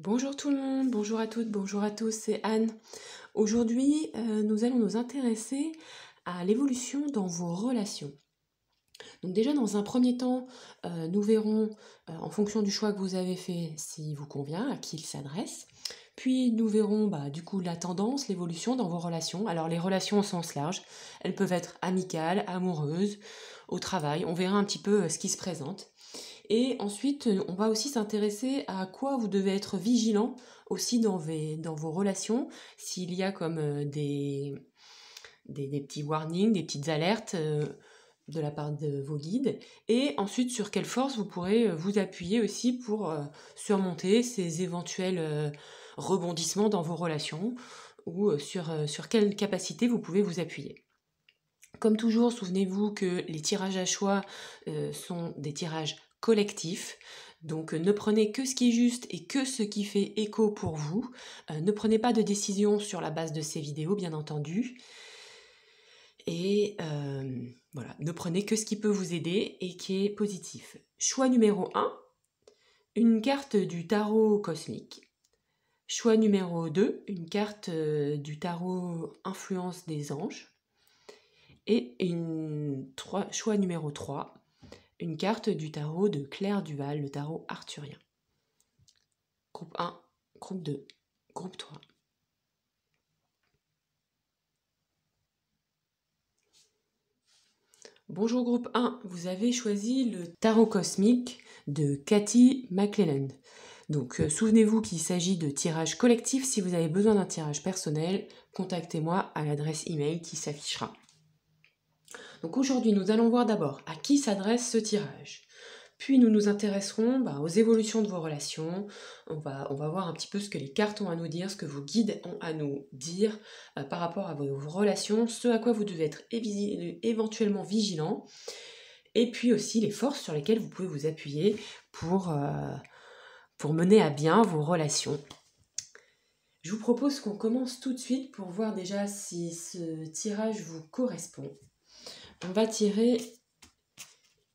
Bonjour tout le monde, bonjour à toutes, bonjour à tous, c'est Anne. Aujourd'hui, nous allons nous intéresser à l'évolution dans vos relations. Donc déjà, dans un premier temps, nous verrons, en fonction du choix que vous avez fait, s'il vous convient, à qui il s'adresse. Puis nous verrons du coup la tendance, l'évolution dans vos relations. Alors les relations au sens large, elles peuvent être amicales, amoureuses, au travail. On verra un petit peu ce qui se présente. Et ensuite, on va aussi s'intéresser à quoi vous devez être vigilant aussi dans vos relations, s'il y a comme des petits warnings, des petites alertes de la part de vos guides, et ensuite sur quelle force vous pourrez vous appuyer aussi pour surmonter ces éventuels rebondissements dans vos relations, ou sur quelle capacité vous pouvez vous appuyer. Comme toujours, souvenez-vous que les tirages à choix sont des tirages collectifs. Donc ne prenez que ce qui est juste et que ce qui fait écho pour vous. Ne prenez pas de décision sur la base de ces vidéos, bien entendu. Et voilà, ne prenez que ce qui peut vous aider et qui est positif. Choix numéro 1, une carte du tarot cosmique. Choix numéro 2, une carte du tarot influence des anges. Et choix numéro 3, une carte du tarot de Claire Duval, le tarot arthurien. Groupe 1, groupe 2, groupe 3. Bonjour groupe 1, vous avez choisi le tarot cosmique de Cathy McClelland. Donc souvenez-vous qu'il s'agit de tirage collectif. Si vous avez besoin d'un tirage personnel, contactez-moi à l'adresse email qui s'affichera. Donc aujourd'hui, nous allons voir d'abord à qui s'adresse ce tirage. Puis nous nous intéresserons aux évolutions de vos relations. On va voir un petit peu ce que les cartes ont à nous dire, ce que vos guides ont à nous dire par rapport à vos relations, ce à quoi vous devez être éventuellement vigilant, et puis aussi les forces sur lesquelles vous pouvez vous appuyer pour mener à bien vos relations. Je vous propose qu'on commence tout de suite pour voir déjà si ce tirage vous correspond. On va tirer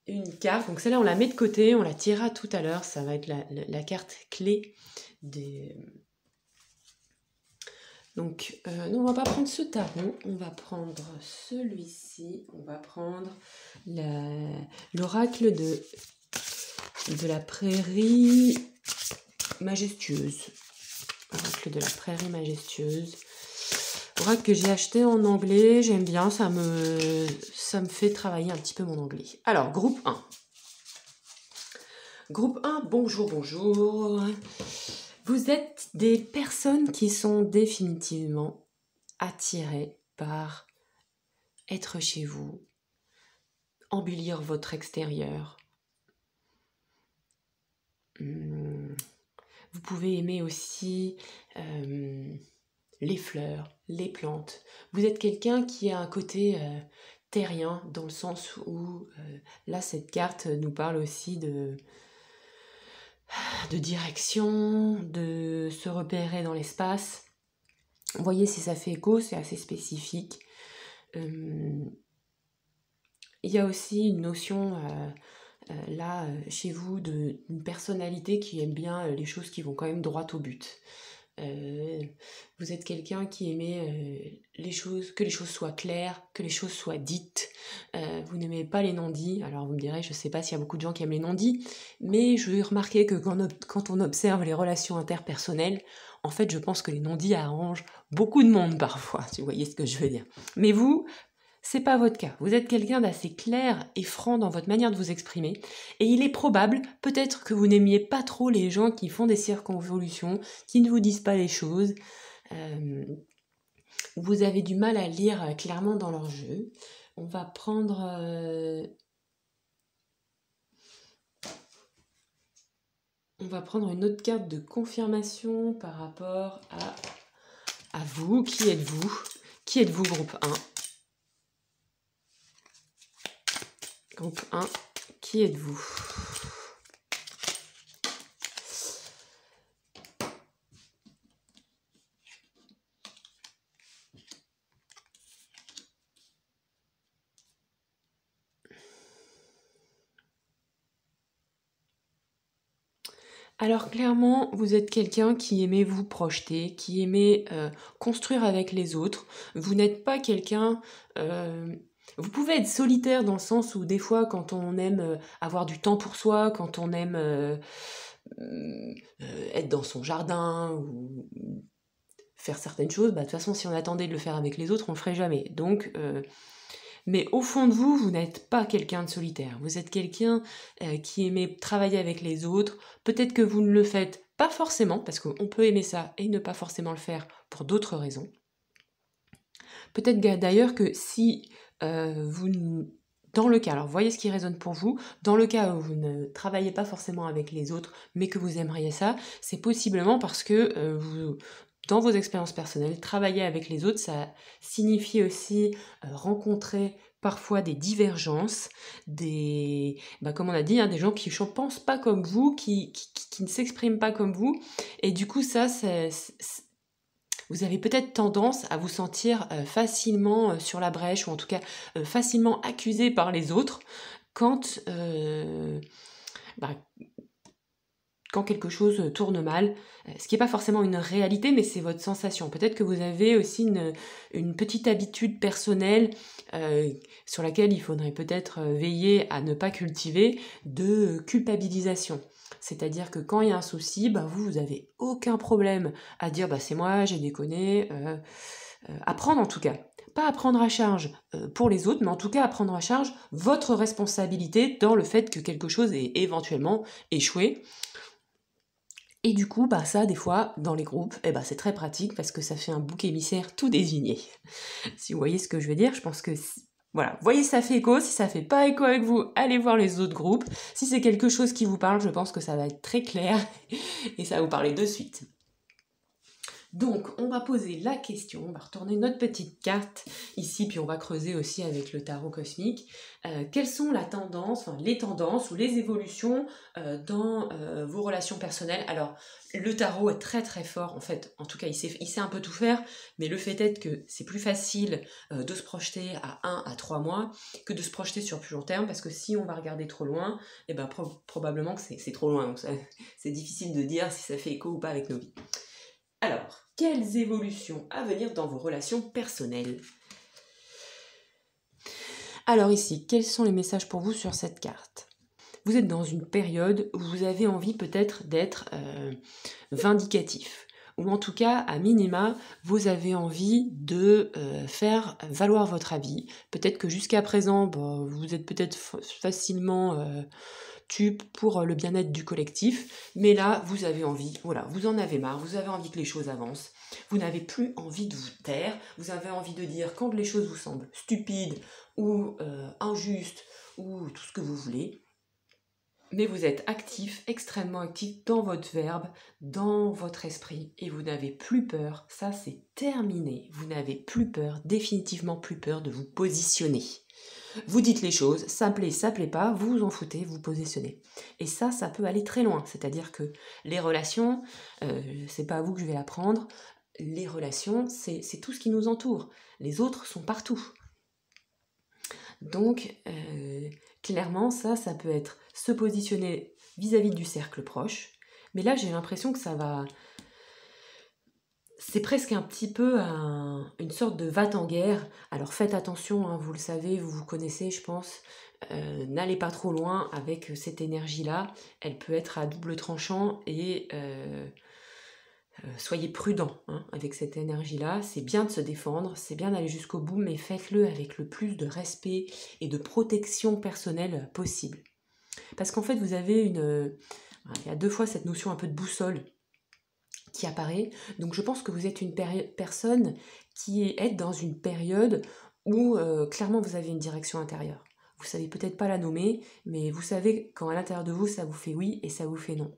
une carte, donc celle-là on la met de côté, on la tirera tout à l'heure, ça va être la carte clé des... Donc non, on va pas prendre ce tarot, on va prendre celui-ci, on va prendre l'oracle de la prairie majestueuse. Oracle de la prairie majestueuse. Oracle que j'ai acheté en anglais, j'aime bien, ça me fait travailler un petit peu mon anglais. Alors, groupe 1. Groupe 1, bonjour, bonjour. Vous êtes des personnes qui sont définitivement attirées par être chez vous, embellir votre extérieur. Vous pouvez aimer aussi les fleurs, les plantes. Vous êtes quelqu'un qui a un côté terrien, dans le sens où là cette carte nous parle aussi de direction, de se repérer dans l'espace. Vous voyez si ça fait écho, c'est assez spécifique. Il y a aussi une notion là chez vous d'une personnalité qui aime bien les choses qui vont quand même droit au but. Vous êtes quelqu'un qui aimait que les choses soient claires, que les choses soient dites. Vous n'aimez pas les non-dits. Alors vous me direz, je ne sais pas s'il y a beaucoup de gens qui aiment les non-dits, mais je vais remarquer que quand on observe les relations interpersonnelles, en fait je pense que les non-dits arrangent beaucoup de monde parfois, si vous voyez ce que je veux dire. Mais vous, c'est pas votre cas. Vous êtes quelqu'un d'assez clair et franc dans votre manière de vous exprimer. Et il est probable, peut-être que vous n'aimiez pas trop les gens qui font des circonvolutions, qui ne vous disent pas les choses. Vous avez du mal à lire clairement dans leur jeu. On va prendre... On va prendre une autre carte de confirmation par rapport à vous. Qui êtes-vous? Qui êtes-vous, groupe 1? Groupe 1, qui êtes-vous? Alors clairement, vous êtes quelqu'un qui aimait vous projeter, qui aimait construire avec les autres. Vous n'êtes pas quelqu'un... vous pouvez être solitaire dans le sens où des fois, quand on aime avoir du temps pour soi, quand on aime être dans son jardin ou faire certaines choses, bah, de toute façon, si on attendait de le faire avec les autres, on le ferait jamais. Donc, mais au fond de vous, vous n'êtes pas quelqu'un de solitaire. Vous êtes quelqu'un qui aimait travailler avec les autres. Peut-être que vous ne le faites pas forcément, parce qu'on peut aimer ça et ne pas forcément le faire pour d'autres raisons. Peut-être d'ailleurs que si vous... Dans le cas, alors voyez ce qui résonne pour vous, dans le cas où vous ne travaillez pas forcément avec les autres, mais que vous aimeriez ça, c'est possiblement parce que vous, dans vos expériences personnelles, travailler avec les autres, ça signifie aussi rencontrer parfois des divergences, comme on a dit, hein, des gens qui ne pensent pas comme vous, qui ne s'expriment pas comme vous, et du coup ça, vous avez peut-être tendance à vous sentir facilement sur la brèche, ou en tout cas facilement accusé par les autres quand, bah, quand quelque chose tourne mal, ce qui n'est pas forcément une réalité, mais c'est votre sensation. Peut-être que vous avez aussi une petite habitude personnelle sur laquelle il faudrait peut-être veiller à ne pas cultiver, de culpabilisation. C'est-à-dire que quand il y a un souci, vous n'avez aucun problème à dire c'est moi, j'ai déconné, à prendre en tout cas. Pas à prendre à charge pour les autres, mais en tout cas à prendre à charge votre responsabilité dans le fait que quelque chose ait éventuellement échoué. Et du coup, ça, des fois, dans les groupes, c'est très pratique parce que ça fait un bouc émissaire tout désigné. Si vous voyez ce que je veux dire, je pense que... Voilà, voyez si ça fait écho, si ça fait pas écho avec vous, allez voir les autres groupes. Si c'est quelque chose qui vous parle, je pense que ça va être très clair et ça va vous parler de suite. Donc, on va poser la question, on va retourner notre petite carte ici, puis on va creuser aussi avec le tarot cosmique. Quelles sont les tendances ou les évolutions dans vos relations personnelles? Alors, le tarot est très très fort, en fait, en tout cas, il sait un peu tout faire, mais le fait est que c'est plus facile de se projeter à 1 à 3 mois que de se projeter sur plus long terme, parce que si on va regarder trop loin, probablement que c'est trop loin, donc c'est difficile de dire si ça fait écho ou pas avec nos vies. Alors, quelles évolutions à venir dans vos relations personnelles? Alors ici, quels sont les messages pour vous sur cette carte? Vous êtes dans une période où vous avez envie peut-être d'être vindicatif. Ou en tout cas, à minima, vous avez envie de faire valoir votre avis. Peut-être que jusqu'à présent, vous êtes peut-être facilement pour le bien-être du collectif, mais là, vous avez envie, voilà, vous en avez marre, vous avez envie que les choses avancent, vous n'avez plus envie de vous taire, vous avez envie de dire quand les choses vous semblent stupides ou injustes ou tout ce que vous voulez, mais vous êtes actif, extrêmement actif dans votre verbe, dans votre esprit, et vous n'avez plus peur, ça c'est terminé, vous n'avez plus peur, définitivement plus peur de vous positionner. Vous dites les choses, ça plaît pas, vous vous en foutez, vous positionnez. Et ça peut aller très loin, c'est-à-dire que les relations, c'est pas à vous que je vais l'apprendre, les relations, c'est tout ce qui nous entoure, les autres sont partout. Donc, clairement, ça peut être se positionner vis-à-vis du cercle proche, mais là j'ai l'impression que ça va... C'est presque un petit peu une sorte de va-t-en-guerre. Alors faites attention, hein, vous le savez, vous connaissez, je pense. N'allez pas trop loin avec cette énergie-là. Elle peut être à double tranchant et soyez prudents avec cette énergie-là. C'est bien de se défendre, c'est bien d'aller jusqu'au bout, mais faites-le avec le plus de respect et de protection personnelle possible. Parce qu'en fait, vous avez il y a 2 fois cette notion un peu de boussole qui apparaît. Donc je pense que vous êtes une personne qui est dans une période où clairement vous avez une direction intérieure. Vous savez peut-être pas la nommer, mais vous savez quand à l'intérieur de vous ça vous fait oui et ça vous fait non.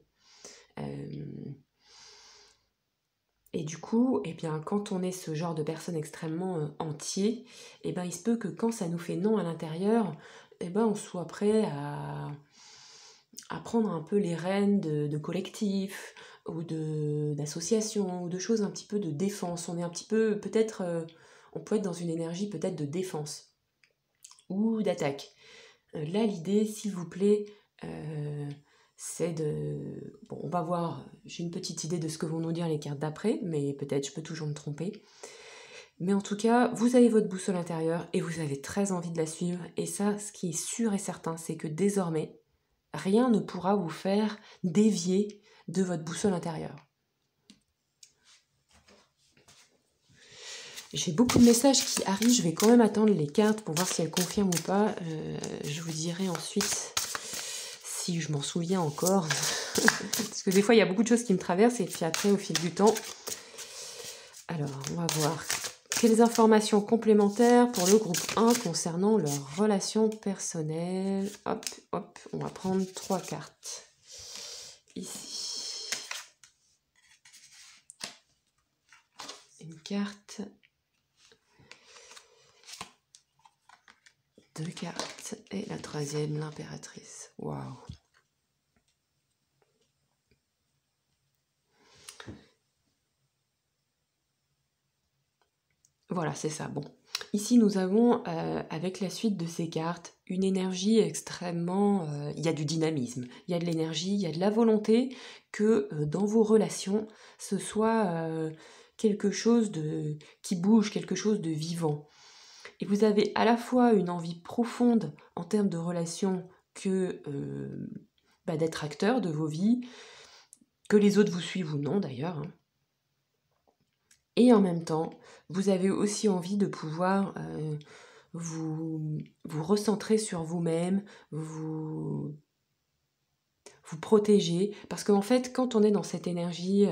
Et du coup, quand on est ce genre de personne extrêmement entier, il se peut que quand ça nous fait non à l'intérieur, on soit prêt à prendre un peu les rênes de collectifs, ou d'associations, ou de choses un petit peu de défense. On est un petit peu, peut-être, on peut être dans une énergie peut-être de défense, ou d'attaque. Là, l'idée, s'il vous plaît, c'est de... Bon, on va voir, j'ai une petite idée de ce que vont nous dire les cartes d'après, mais peut-être je peux toujours me tromper. Mais en tout cas, vous avez votre boussole intérieure et vous avez très envie de la suivre. Et ça, ce qui est sûr et certain, c'est que désormais, rien ne pourra vous faire dévier de votre boussole intérieure. J'ai beaucoup de messages qui arrivent, je vais quand même attendre les cartes pour voir si elles confirment ou pas. Je vous dirai ensuite si je m'en souviens encore. Parce que des fois, il y a beaucoup de choses qui me traversent et puis après, au fil du temps... Alors, on va voir quelles informations complémentaires pour le groupe 1 concernant leurs relations personnelles. Hop, hop, on va prendre 3 cartes. Ici. Une carte. 2 cartes. Et la troisième, l'impératrice. Waouh! Voilà, c'est ça. Bon. Ici, nous avons, avec la suite de ces cartes, une énergie extrêmement... il y a du dynamisme, il y a de l'énergie, il y a de la volonté que dans vos relations, ce soit quelque chose qui bouge, quelque chose de vivant. Et vous avez à la fois une envie profonde en termes de relations que d'être acteur de vos vies, que les autres vous suivent ou non d'ailleurs, hein. Et en même temps, vous avez aussi envie de pouvoir vous recentrer sur vous-même, vous protéger. Parce qu'en fait, quand on est dans cette énergie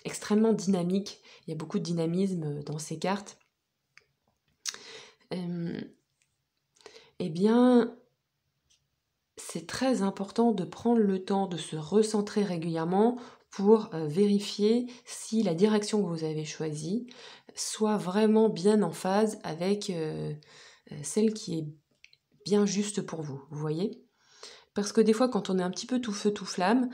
extrêmement dynamique, il y a beaucoup de dynamisme dans ces cartes, eh bien, c'est très important de prendre le temps de se recentrer régulièrement pour vérifier si la direction que vous avez choisie soit vraiment bien en phase avec celle qui est bien juste pour vous, vous voyez? Parce que des fois, quand on est un petit peu tout feu, tout flamme,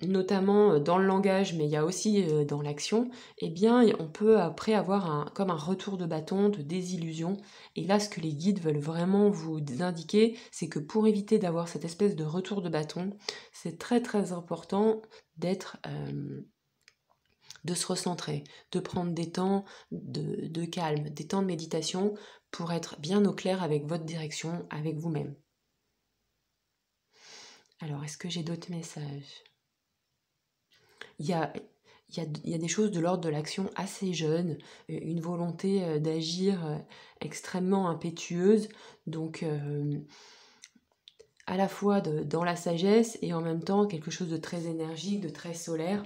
notamment dans le langage, mais il y a aussi dans l'action, eh bien, on peut après avoir comme un retour de bâton, de désillusion. Et là, ce que les guides veulent vraiment vous indiquer, c'est que pour éviter d'avoir cette espèce de retour de bâton, c'est très très important d'être... de se recentrer, de prendre des temps de calme, des temps de méditation pour être bien au clair avec votre direction, avec vous-même. Alors, est-ce que j'ai d'autres messages ? Il y a des choses de l'ordre de l'action assez jeune, une volonté d'agir extrêmement impétueuse, donc à la fois dans la sagesse et en même temps quelque chose de très énergique, de très solaire.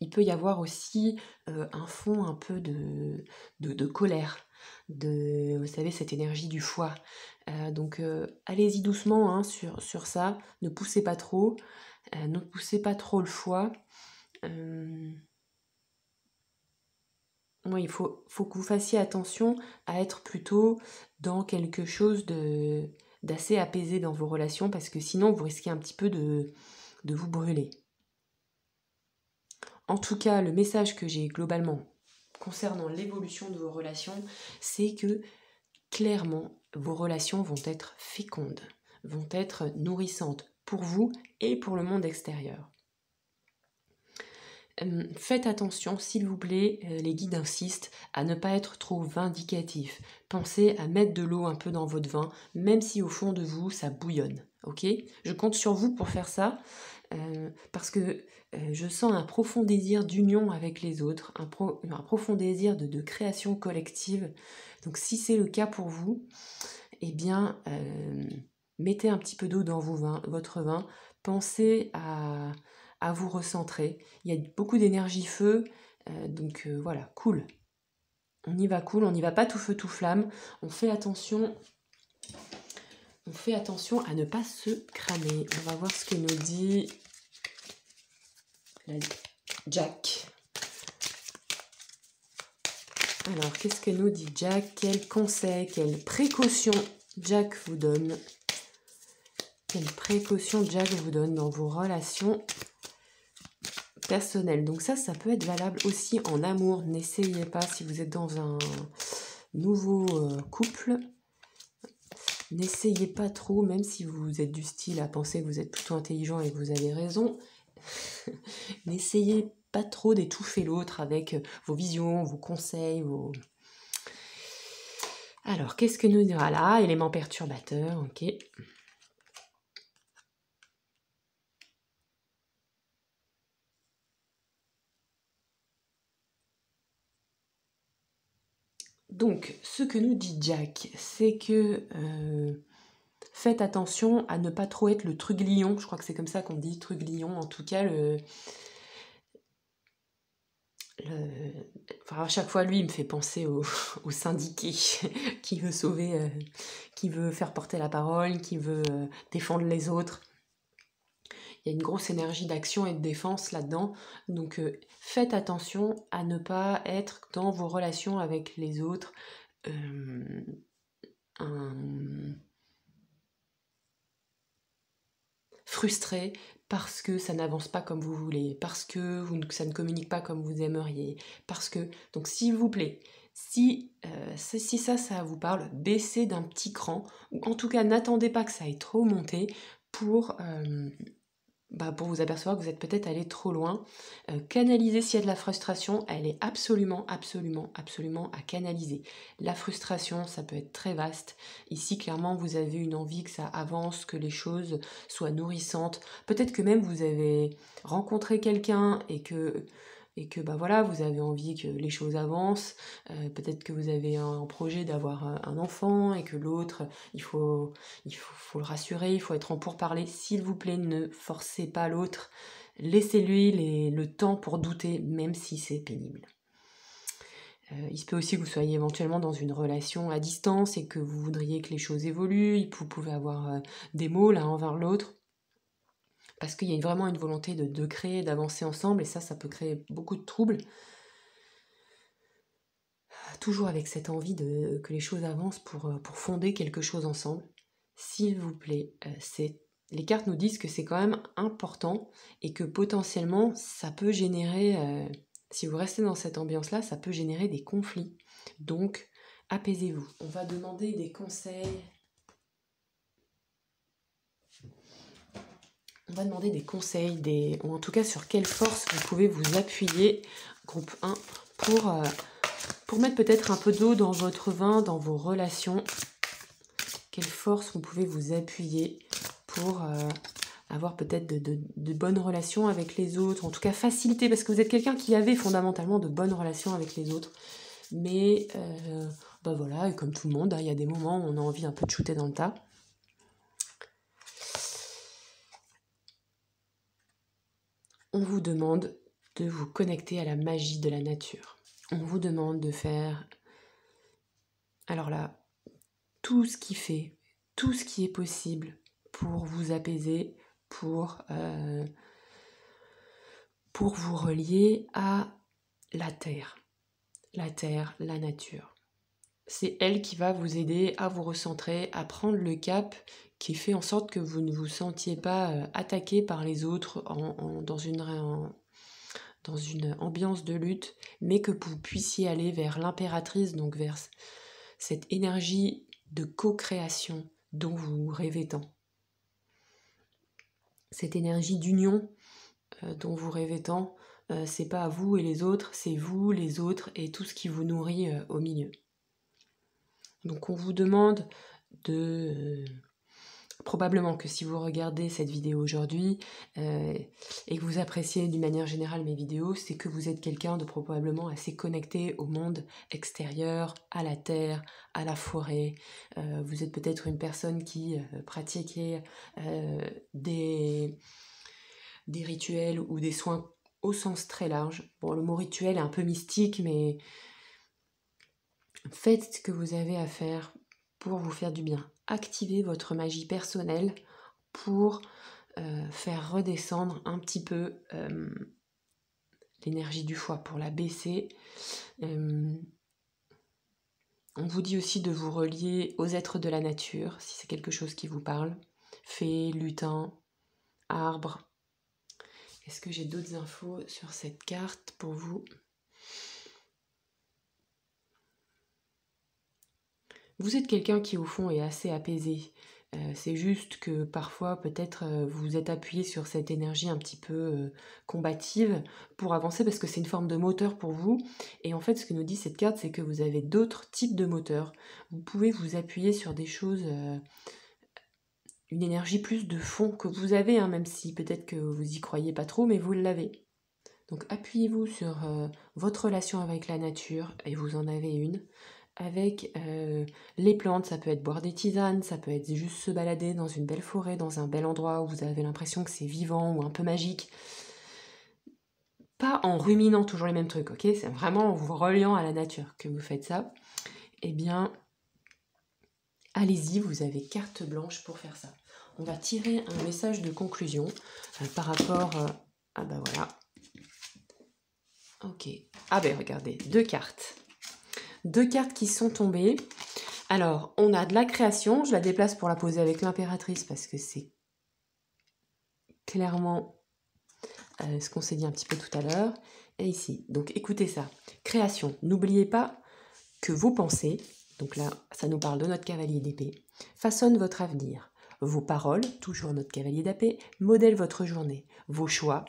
Il peut y avoir aussi un fond un peu de colère, vous savez, cette énergie du foie. Donc allez-y doucement hein, sur ça, ne poussez pas trop. Ne poussez pas trop le foie. Oui, il faut que vous fassiez attention à être plutôt dans quelque chose d'assez apaisé dans vos relations parce que sinon vous risquez un petit peu de vous brûler. En tout cas, le message que j'ai globalement concernant l'évolution de vos relations, c'est que clairement, vos relations vont être fécondes, vont être nourrissantes pour vous et pour le monde extérieur. Faites attention, s'il vous plaît, les guides insistent à ne pas être trop vindicatif. Pensez à mettre de l'eau un peu dans votre vin, même si au fond de vous, ça bouillonne. Ok ? Je compte sur vous pour faire ça, parce que je sens un profond désir d'union avec les autres, un profond désir de création collective. Donc si c'est le cas pour vous, eh bien, mettez un petit peu d'eau dans votre vin, pensez à vous recentrer. Il y a beaucoup d'énergie feu, donc voilà, cool. On y va cool, on n'y va pas tout feu tout flamme. On fait attention à ne pas se cramer. On va voir ce que nous dit Jack. Alors, qu'est-ce que nous dit Jack? Quels conseils, quelles précautions Jack vous donne? Quelles précautions Jack vous donne dans vos relations personnelles? Donc ça peut être valable aussi en amour. N'essayez pas si vous êtes dans un nouveau couple. N'essayez pas trop, même si vous êtes du style à penser que vous êtes plutôt intelligent et que vous avez raison, n'essayez pas trop d'étouffer l'autre avec vos visions, vos conseils, vos... Alors, qu'est-ce que nous dira là? Élément perturbateur, ok. Donc, ce que nous dit Jack, c'est que faites attention à ne pas trop être le truglion, je crois que c'est comme ça qu'on dit, truglion, en tout cas, enfin, à chaque fois, lui, il me fait penser au syndiqué qui veut sauver, qui veut faire porter la parole, qui veut défendre les autres. Il y a une grosse énergie d'action et de défense là-dedans. Donc, faites attention à ne pas être dans vos relations avec les autres frustré parce que ça n'avance pas comme vous voulez, parce que ça ne communique pas comme vous aimeriez, parce que... Donc s'il vous plaît, si ça vous parle, baissez d'un petit cran, ou en tout cas n'attendez pas que ça aille trop monter pour vous apercevoir que vous êtes peut-être allé trop loin. Canaliser s'il y a de la frustration, elle est absolument, absolument, absolument à canaliser. La frustration, ça peut être très vaste. Ici, clairement, vous avez une envie que ça avance, que les choses soient nourrissantes. Peut-être que même vous avez rencontré quelqu'un et que voilà, vous avez envie que les choses avancent. Peut-être que vous avez un projet d'avoir un enfant et que l'autre, faut le rassurer, il faut être en pourparlers. S'il vous plaît, ne forcez pas l'autre. Laissez-lui le temps pour douter, même si c'est pénible. Il se peut aussi que vous soyez éventuellement dans une relation à distance et que vous voudriez que les choses évoluent. Vous pouvez avoir des mots l'un envers l'autre. Parce qu'il y a vraiment une volonté de créer, d'avancer ensemble, et ça peut créer beaucoup de troubles. Toujours avec cette envie que les choses avancent pour fonder quelque chose ensemble. S'il vous plaît, les cartes nous disent que c'est quand même important et que potentiellement ça peut générer, si vous restez dans cette ambiance-là, ça peut générer des conflits. Donc, apaisez-vous. On va demander des conseils. On va demander des conseils, ou en tout cas sur quelle force vous pouvez vous appuyer, groupe 1, pour mettre peut-être un peu d'eau dans votre vin, dans vos relations. Quelle force vous pouvez vous appuyer pour avoir peut-être de bonnes relations avec les autres, en tout cas faciliter, parce que vous êtes quelqu'un qui avait fondamentalement de bonnes relations avec les autres. Mais voilà, et comme tout le monde, il y a des moments où on a envie un peu de shooter dans le tas. On vous demande de vous connecter à la magie de la nature. On vous demande de faire, alors là, tout ce qui est possible pour vous apaiser, pour vous relier à la terre, la nature. C'est elle qui va vous aider à vous recentrer, à prendre le cap qui fait en sorte que vous ne vous sentiez pas attaqué par les autres dans une ambiance de lutte, mais que vous puissiez aller vers l'impératrice, donc vers cette énergie de co-création dont vous rêvez tant. Cette énergie d'union dont vous rêvez tant, c'est pas vous et les autres, c'est vous, les autres et tout ce qui vous nourrit au milieu. Donc on vous demande probablement que si vous regardez cette vidéo aujourd'hui et que vous appréciez d'une manière générale mes vidéos, c'est que vous êtes quelqu'un de probablement assez connecté au monde extérieur, à la terre, à la forêt. Vous êtes peut-être une personne qui pratiquait des rituels ou des soins au sens très large. Bon, le mot rituel est un peu mystique, mais faites ce que vous avez à faire pour vous faire du bien. Activez votre magie personnelle pour faire redescendre un petit peu l'énergie du foie, pour la baisser. On vous dit aussi de vous relier aux êtres de la nature, si c'est quelque chose qui vous parle. Fées, lutins, arbres. Est-ce que j'ai d'autres infos sur cette carte pour vous ? Vous êtes quelqu'un qui, au fond, est assez apaisé. C'est juste que parfois, peut-être, vous êtes appuyé sur cette énergie un petit peu combative pour avancer parce que c'est une forme de moteur pour vous. Et en fait, ce que nous dit cette carte, c'est que vous avez d'autres types de moteurs. Vous pouvez vous appuyer sur des choses, une énergie plus de fond que vous avez, hein, même si peut-être que vous y croyez pas trop, mais vous l'avez. Donc appuyez-vous sur votre relation avec la nature, et vous en avez une. Avec les plantes, ça peut être boire des tisanes, ça peut être juste se balader dans une belle forêt, dans un bel endroit où vous avez l'impression que c'est vivant ou un peu magique. Pas en ruminant toujours les mêmes trucs, ok? C'est vraiment en vous reliant à la nature que vous faites ça. Eh bien, allez-y, vous avez carte blanche pour faire ça. On va tirer un message de conclusion par rapport... ah bah voilà. Ok. Ah ben regardez, 2 cartes. 2 cartes qui sont tombées. Alors, on a de la création. Je la déplace pour la poser avec l'impératrice parce que c'est clairement ce qu'on s'est dit un petit peu tout à l'heure. Et ici, donc écoutez ça. Création. N'oubliez pas que vos pensées, donc là, ça nous parle de notre cavalier d'épée, façonnent votre avenir. Vos paroles, toujours notre cavalier d'épée, modèlent votre journée. Vos choix,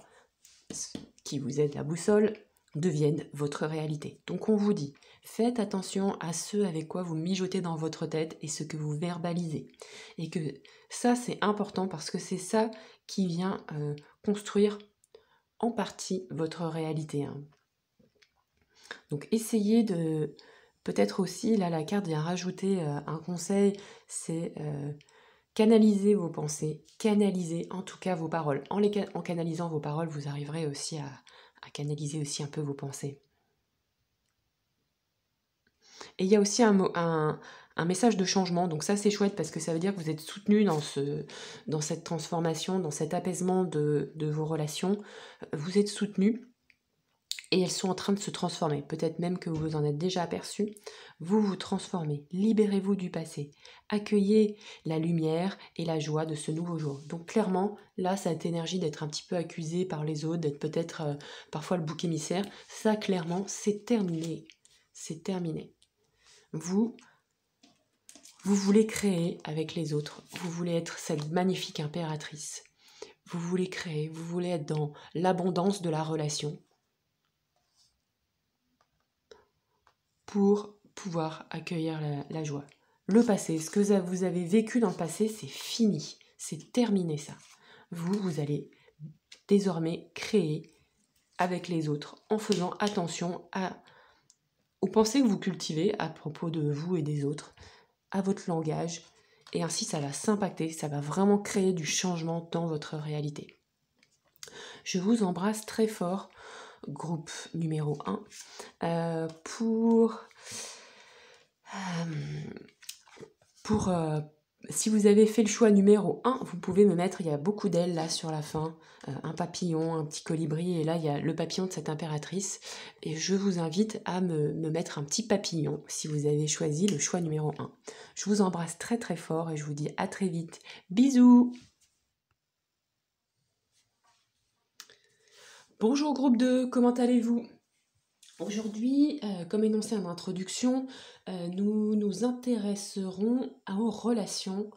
qui vous aident la boussole, deviennent votre réalité. Donc on vous dit, faites attention à ce avec quoi vous mijotez dans votre tête et ce que vous verbalisez. Et que ça, c'est important parce que c'est ça qui vient construire en partie votre réalité. Hein. Donc essayez de... Peut-être aussi, là la carte vient rajouter un conseil, c'est canaliser vos pensées, canaliser en tout cas vos paroles. En canalisant vos paroles, vous arriverez aussi à canaliser aussi un peu vos pensées. Et il y a aussi un message de changement, donc ça c'est chouette parce que ça veut dire que vous êtes soutenu dans cette transformation, dans cet apaisement de vos relations. Vous êtes soutenu et elles sont en train de se transformer. Peut-être même que vous vous en êtes déjà aperçu. Vous vous transformez, libérez-vous du passé, accueillez la lumière et la joie de ce nouveau jour. Donc clairement, là, cette énergie d'être un petit peu accusé par les autres, d'être peut-être parfois le bouc émissaire, ça clairement, c'est terminé. C'est terminé. Vous voulez créer avec les autres, vous voulez être cette magnifique impératrice. Vous voulez créer, vous voulez être dans l'abondance de la relation. Pour pouvoir accueillir la joie. Le passé, ce que vous avez vécu dans le passé, c'est fini, c'est terminé ça. Vous allez désormais créer avec les autres en faisant attention aux pensées que vous cultivez à propos de vous et des autres, à votre langage, et ainsi ça va s'impacter, ça va vraiment créer du changement dans votre réalité. Je vous embrasse très fort. Groupe numéro 1 si vous avez fait le choix numéro 1, vous pouvez me mettre, il y a beaucoup d'ailes là sur la fin, un papillon, un petit colibri, et là il y a le papillon de cette impératrice, et je vous invite à me mettre un petit papillon si vous avez choisi le choix numéro 1. Je vous embrasse très très fort et je vous dis à très vite. Bisous! Bonjour groupe 2, comment allez-vous? Aujourd'hui, comme énoncé en introduction, nous nous intéresserons aux relations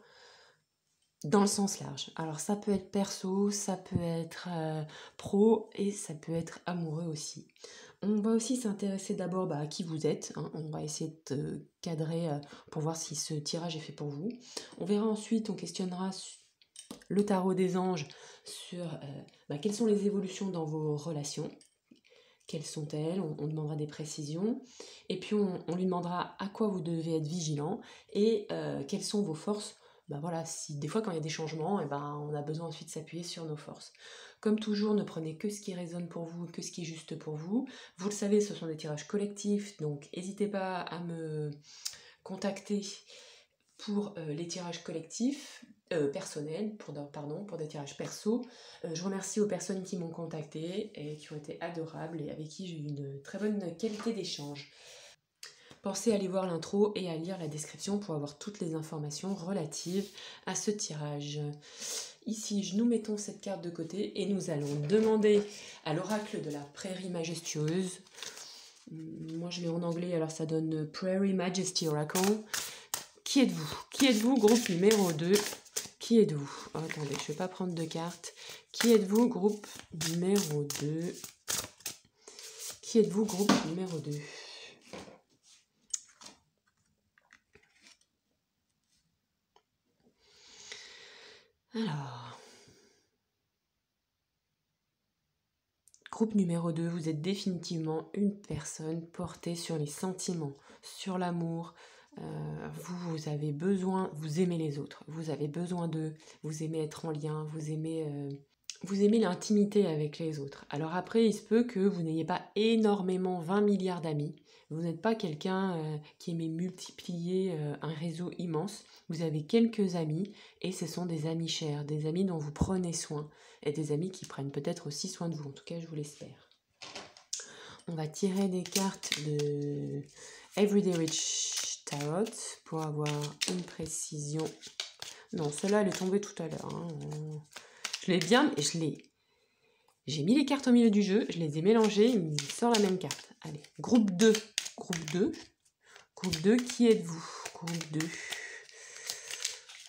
dans le sens large. Alors ça peut être perso, ça peut être pro et ça peut être amoureux aussi. On va aussi s'intéresser d'abord à qui vous êtes. Hein. On va essayer de cadrer pour voir si ce tirage est fait pour vous. On verra ensuite, on questionnera le tarot des anges sur quelles sont les évolutions dans vos relations. Quelles sont-elles? On demandera des précisions. Et puis on lui demandera à quoi vous devez être vigilant et quelles sont vos forces. Voilà, si des fois quand il y a des changements, on a besoin ensuite de s'appuyer sur nos forces. Comme toujours, ne prenez que ce qui résonne pour vous, que ce qui est juste pour vous. Vous le savez, ce sont des tirages collectifs, donc n'hésitez pas à me contacter pour les tirages collectifs, personnels, pour des tirages perso. Je remercie aux personnes qui m'ont contacté et qui ont été adorables et avec qui j'ai eu une très bonne qualité d'échange. Pensez à aller voir l'intro et à lire la description pour avoir toutes les informations relatives à ce tirage. Ici, nous mettons cette carte de côté et nous allons demander à l'oracle de la prairie majestueuse. Moi, je l'ai en anglais, alors ça donne Prairie Majesty Oracle. Qui êtes-vous? Qui êtes-vous, groupe numéro 2? Qui êtes-vous? Oh, attendez, je ne vais pas prendre de cartes. Qui êtes-vous, groupe numéro 2? Qui êtes-vous, groupe numéro 2? Alors, groupe numéro 2, vous êtes définitivement une personne portée sur les sentiments, sur l'amour. Vous avez besoin, vous aimez les autres, vous avez besoin d'eux, vous aimez être en lien, vous aimez l'intimité avec les autres. Alors après, il se peut que vous n'ayez pas énormément 20 milliards d'amis. Vous n'êtes pas quelqu'un qui aimait multiplier un réseau immense. Vous avez quelques amis et ce sont des amis chers, des amis dont vous prenez soin et des amis qui prennent peut-être aussi soin de vous. En tout cas, je vous l'espère. On va tirer des cartes de Everyday Rich Tarot pour avoir une précision. Non, celle-là, elle est tombée tout à l'heure. Hein. Je l'ai bien, et j'ai mis les cartes au milieu du jeu, je les ai mélangées, il me sort la même carte. Allez, groupe 2. Groupe 2. Groupe 2, qui êtes-vous? Groupe 2.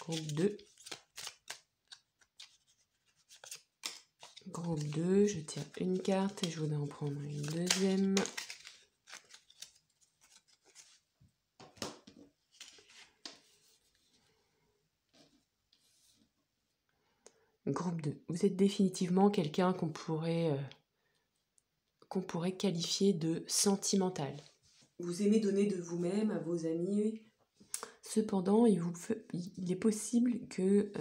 Groupe 2. Groupe 2, je tire une carte et je voudrais en prendre une deuxième. Groupe 2, vous êtes définitivement quelqu'un qu'on pourrait qualifier de sentimental. Vous aimez donner de vous-même à vos amis. Cependant, il est possible que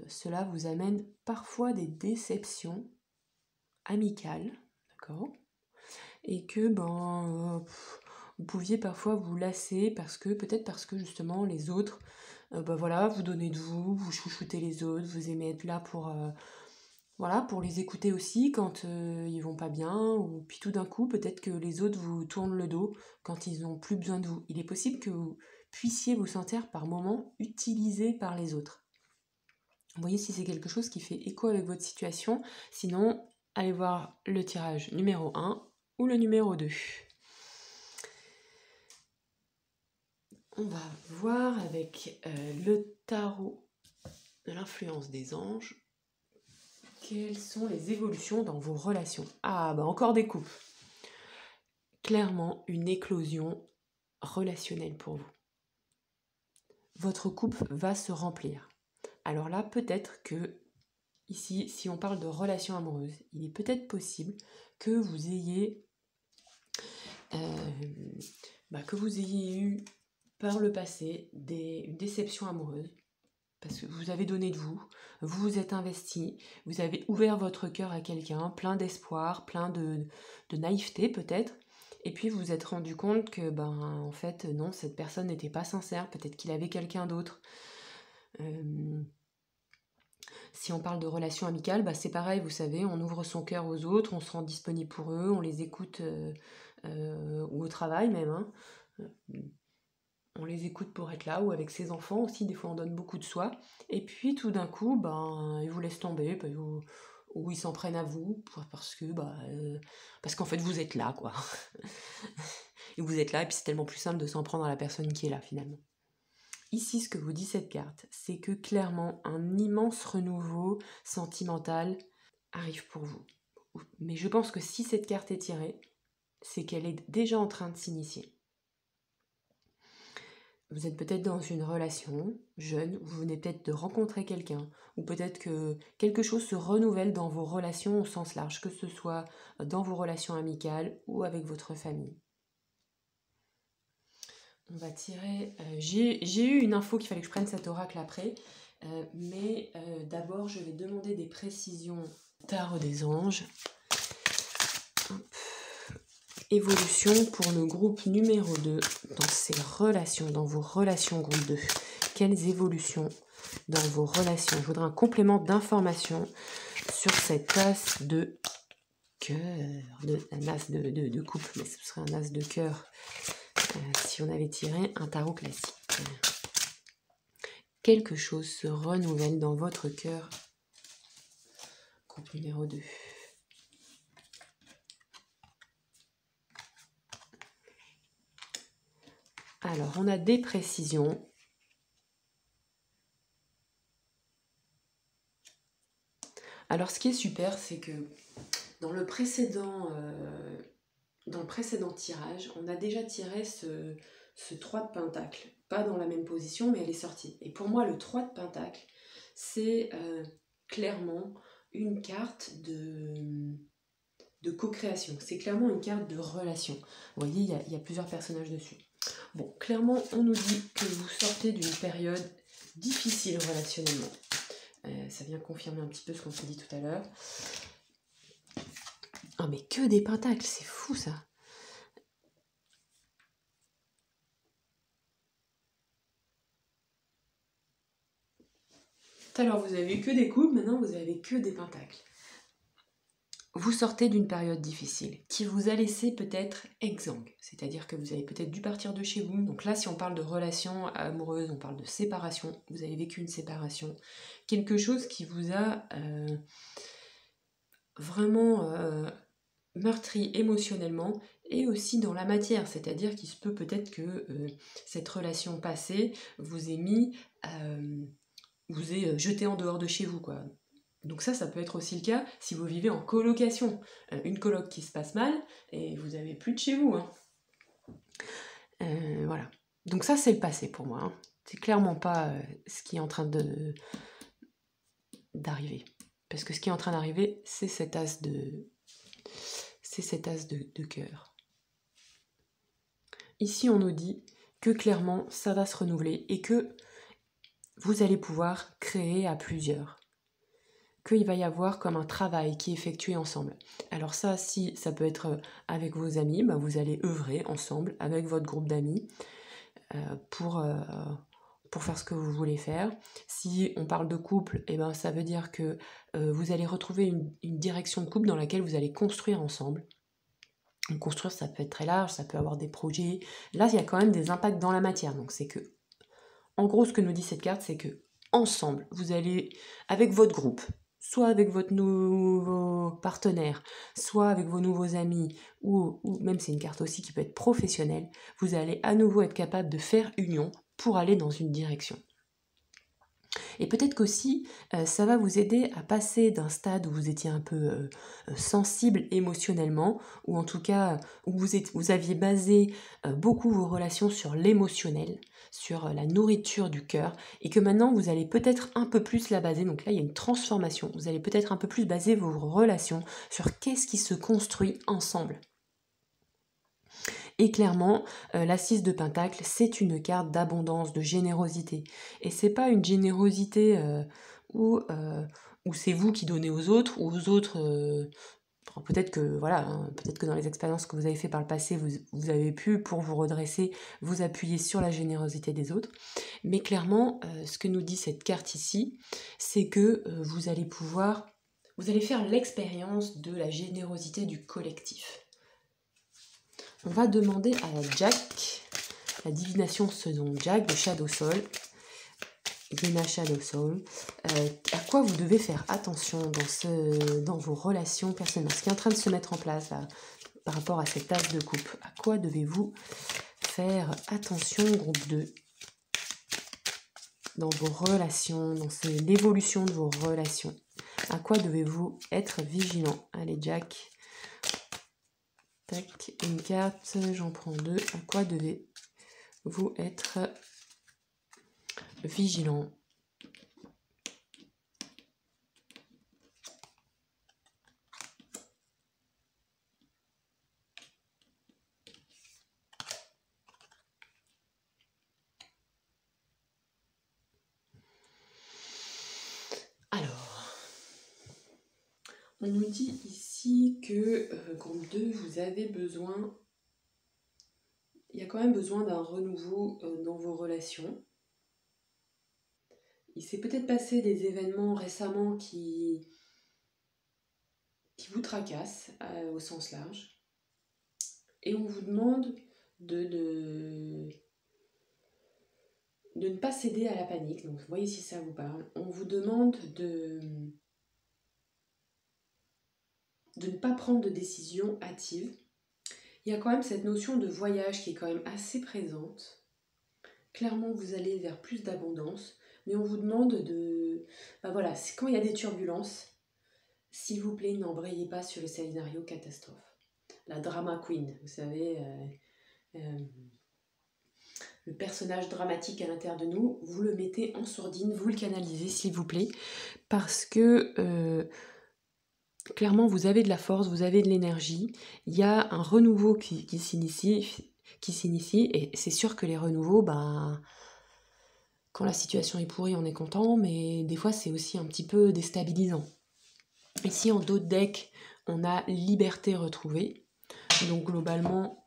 cela vous amène parfois des déceptions amicales, d'accord? Et que vous pouviez parfois vous lasser peut-être parce que justement les autres, voilà, vous donnez de vous, vous chouchoutez les autres, vous aimez être là pour les écouter aussi quand ils vont pas bien, ou puis tout d'un coup peut-être que les autres vous tournent le dos quand ils ont plus besoin de vous. Il est possible que vous puissiez vous sentir par moments utilisé par les autres. Vous voyez si c'est quelque chose qui fait écho avec votre situation, sinon allez voir le tirage numéro 1 ou le numéro 2. On va voir avec le tarot de l'influence des anges. Quelles sont les évolutions dans vos relations? Ah, encore des couples. Clairement, une éclosion relationnelle pour vous. Votre couple va se remplir. Alors là, peut-être que, ici, si on parle de relations amoureuses, il est peut-être possible que vous ayez eu par le passé une déception amoureuse. Parce que vous avez donné de vous vous êtes investi, vous avez ouvert votre cœur à quelqu'un, plein d'espoir, plein de naïveté peut-être, et puis vous vous êtes rendu compte que, en fait, non, cette personne n'était pas sincère, peut-être qu'il avait quelqu'un d'autre. Si on parle de relations amicales, c'est pareil, vous savez, on ouvre son cœur aux autres, on se rend disponible pour eux, on les écoute, ou au travail même, hein. On les écoute pour être là, ou avec ses enfants aussi, des fois on donne beaucoup de soi, et puis tout d'un coup, ils vous laissent tomber, ou ils s'en prennent à vous, parce qu'en fait vous êtes là, quoi. Et vous êtes là, et puis c'est tellement plus simple de s'en prendre à la personne qui est là, finalement. Ici, ce que vous dit cette carte, c'est que clairement, un immense renouveau sentimental arrive pour vous. Mais je pense que si cette carte est tirée, c'est qu'elle est déjà en train de s'initier. Vous êtes peut-être dans une relation jeune, vous venez peut-être de rencontrer quelqu'un, ou peut-être que quelque chose se renouvelle dans vos relations au sens large, que ce soit dans vos relations amicales ou avec votre famille. On va tirer... j'ai eu une info qu'il fallait que je prenne cet oracle après, mais d'abord je vais demander des précisions tarot des anges. Hop. Évolution pour le groupe numéro 2 dans vos relations groupe 2. Quelles évolutions dans vos relations? Je voudrais un complément d'information sur cet as de cœur, un as de couple, mais ce serait un as de cœur si on avait tiré un tarot classique. Quelque chose se renouvelle dans votre cœur, groupe numéro 2. Alors, on a des précisions. Alors ce qui est super, c'est que dans le précédent tirage, on a déjà tiré ce 3 de pentacle. Pas dans la même position, mais elle est sortie. Et pour moi, le 3 de pentacle, c'est clairement une carte de co-création. C'est clairement une carte de relation. Vous voyez, il y a plusieurs personnages dessus. Bon, clairement, on nous dit que vous sortez d'une période difficile relationnellement. Ça vient confirmer un petit peu ce qu'on s'est dit tout à l'heure. Ah, mais que des pentacles, c'est fou ça. Tout à l'heure, vous avez que des coupes, maintenant vous avez que des pentacles. Vous sortez d'une période difficile qui vous a laissé peut-être exsangue, c'est-à-dire que vous avez peut-être dû partir de chez vous. Donc là, si on parle de relations amoureuses, on parle de séparation, vous avez vécu une séparation, quelque chose qui vous a vraiment meurtri émotionnellement et aussi dans la matière, c'est-à-dire qu'il se peut peut-être que cette relation passée vous ait mis, vous ait jeté en dehors de chez vous, quoi. Donc ça peut être aussi le cas si vous vivez en colocation. Une coloc qui se passe mal et vous n'avez plus de chez vous. Hein. Voilà. Donc ça, c'est le passé pour moi. Hein. C'est clairement pas ce qui est en train d'arriver. Parce que ce qui est en train d'arriver, c'est cet as de cœur. Ici, on nous dit que clairement, ça va se renouveler et que vous allez pouvoir créer à plusieurs. Qu'il va y avoir comme un travail qui est effectué ensemble. Alors ça, si ça peut être avec vos amis, bah vous allez œuvrer ensemble avec votre groupe d'amis pour faire ce que vous voulez faire. Si on parle de couple, eh ben, ça veut dire que vous allez retrouver une direction de couple dans laquelle vous allez construire ensemble. Construire, ça peut être très large, ça peut avoir des projets. Là, il y a quand même des impacts dans la matière. Donc c'est que, en gros, ce que nous dit cette carte, c'est que ensemble, vous allez, avec votre groupe, soit avec votre nouveau partenaire, soit avec vos nouveaux amis, ou même c'est une carte aussi qui peut être professionnelle, vous allez à nouveau être capable de faire union pour aller dans une direction. Et peut-être qu'aussi, ça va vous aider à passer d'un stade où vous étiez un peu sensible émotionnellement, ou en tout cas où vous aviez basé beaucoup vos relations sur l'émotionnel, sur la nourriture du cœur, et que maintenant vous allez peut-être un peu plus la baser, donc là il y a une transformation, vous allez peut-être un peu plus baser vos relations sur qu'est-ce qui se construit ensemble. Et clairement, la 6 de Pentacle, c'est une carte d'abondance, de générosité. Et c'est pas une générosité où c'est vous qui donnez aux autres, ou aux autres... peut-être que voilà, hein, peut-être que dans les expériences que vous avez fait par le passé, vous avez pu, pour vous redresser, vous appuyer sur la générosité des autres. Mais clairement, ce que nous dit cette carte ici, c'est que vous allez faire l'expérience de la générosité du collectif. On va demander à Jack, la divination selon Jack de Shadow Soul, Yena Shadow Soul, à quoi vous devez faire attention dans vos relations personnelles, ce qui est en train de se mettre en place là, par rapport à cette as de coupe. À quoi devez-vous faire attention, groupe 2, dans vos relations, dans l'évolution de vos relations. À quoi devez-vous être vigilant? Allez, Jack. Tac, une carte, j'en prends 2. À quoi devez-vous être vigilant? Alors, on nous dit ici que groupe 2, vous avez besoin... Il y a quand même besoin d'un renouveau dans vos relations. Il s'est peut-être passé des événements récemment qui vous tracassent au sens large. Et on vous demande de ne pas céder à la panique. Donc, voyez si ça vous parle. On vous demande de ne pas prendre de décision hâtive. Il y a quand même cette notion de voyage qui est quand même assez présente. Clairement, vous allez vers plus d'abondance, mais on vous demande de... Ben voilà, c'est quand il y a des turbulences, S'il vous plaît, n'embrayez pas sur le scénario catastrophe. La drama queen, vous savez, le personnage dramatique à l'intérieur de nous, vous le mettez en sourdine, vous le canalisez s'il vous plaît, parce que clairement vous avez de la force, vous avez de l'énergie, il y a un renouveau qui s'initie, et c'est sûr que les renouveaux, bah, quand la situation est pourrie on est content, mais des fois c'est aussi un petit peu déstabilisant. Ici en dos de deck, on a liberté retrouvée, donc globalement,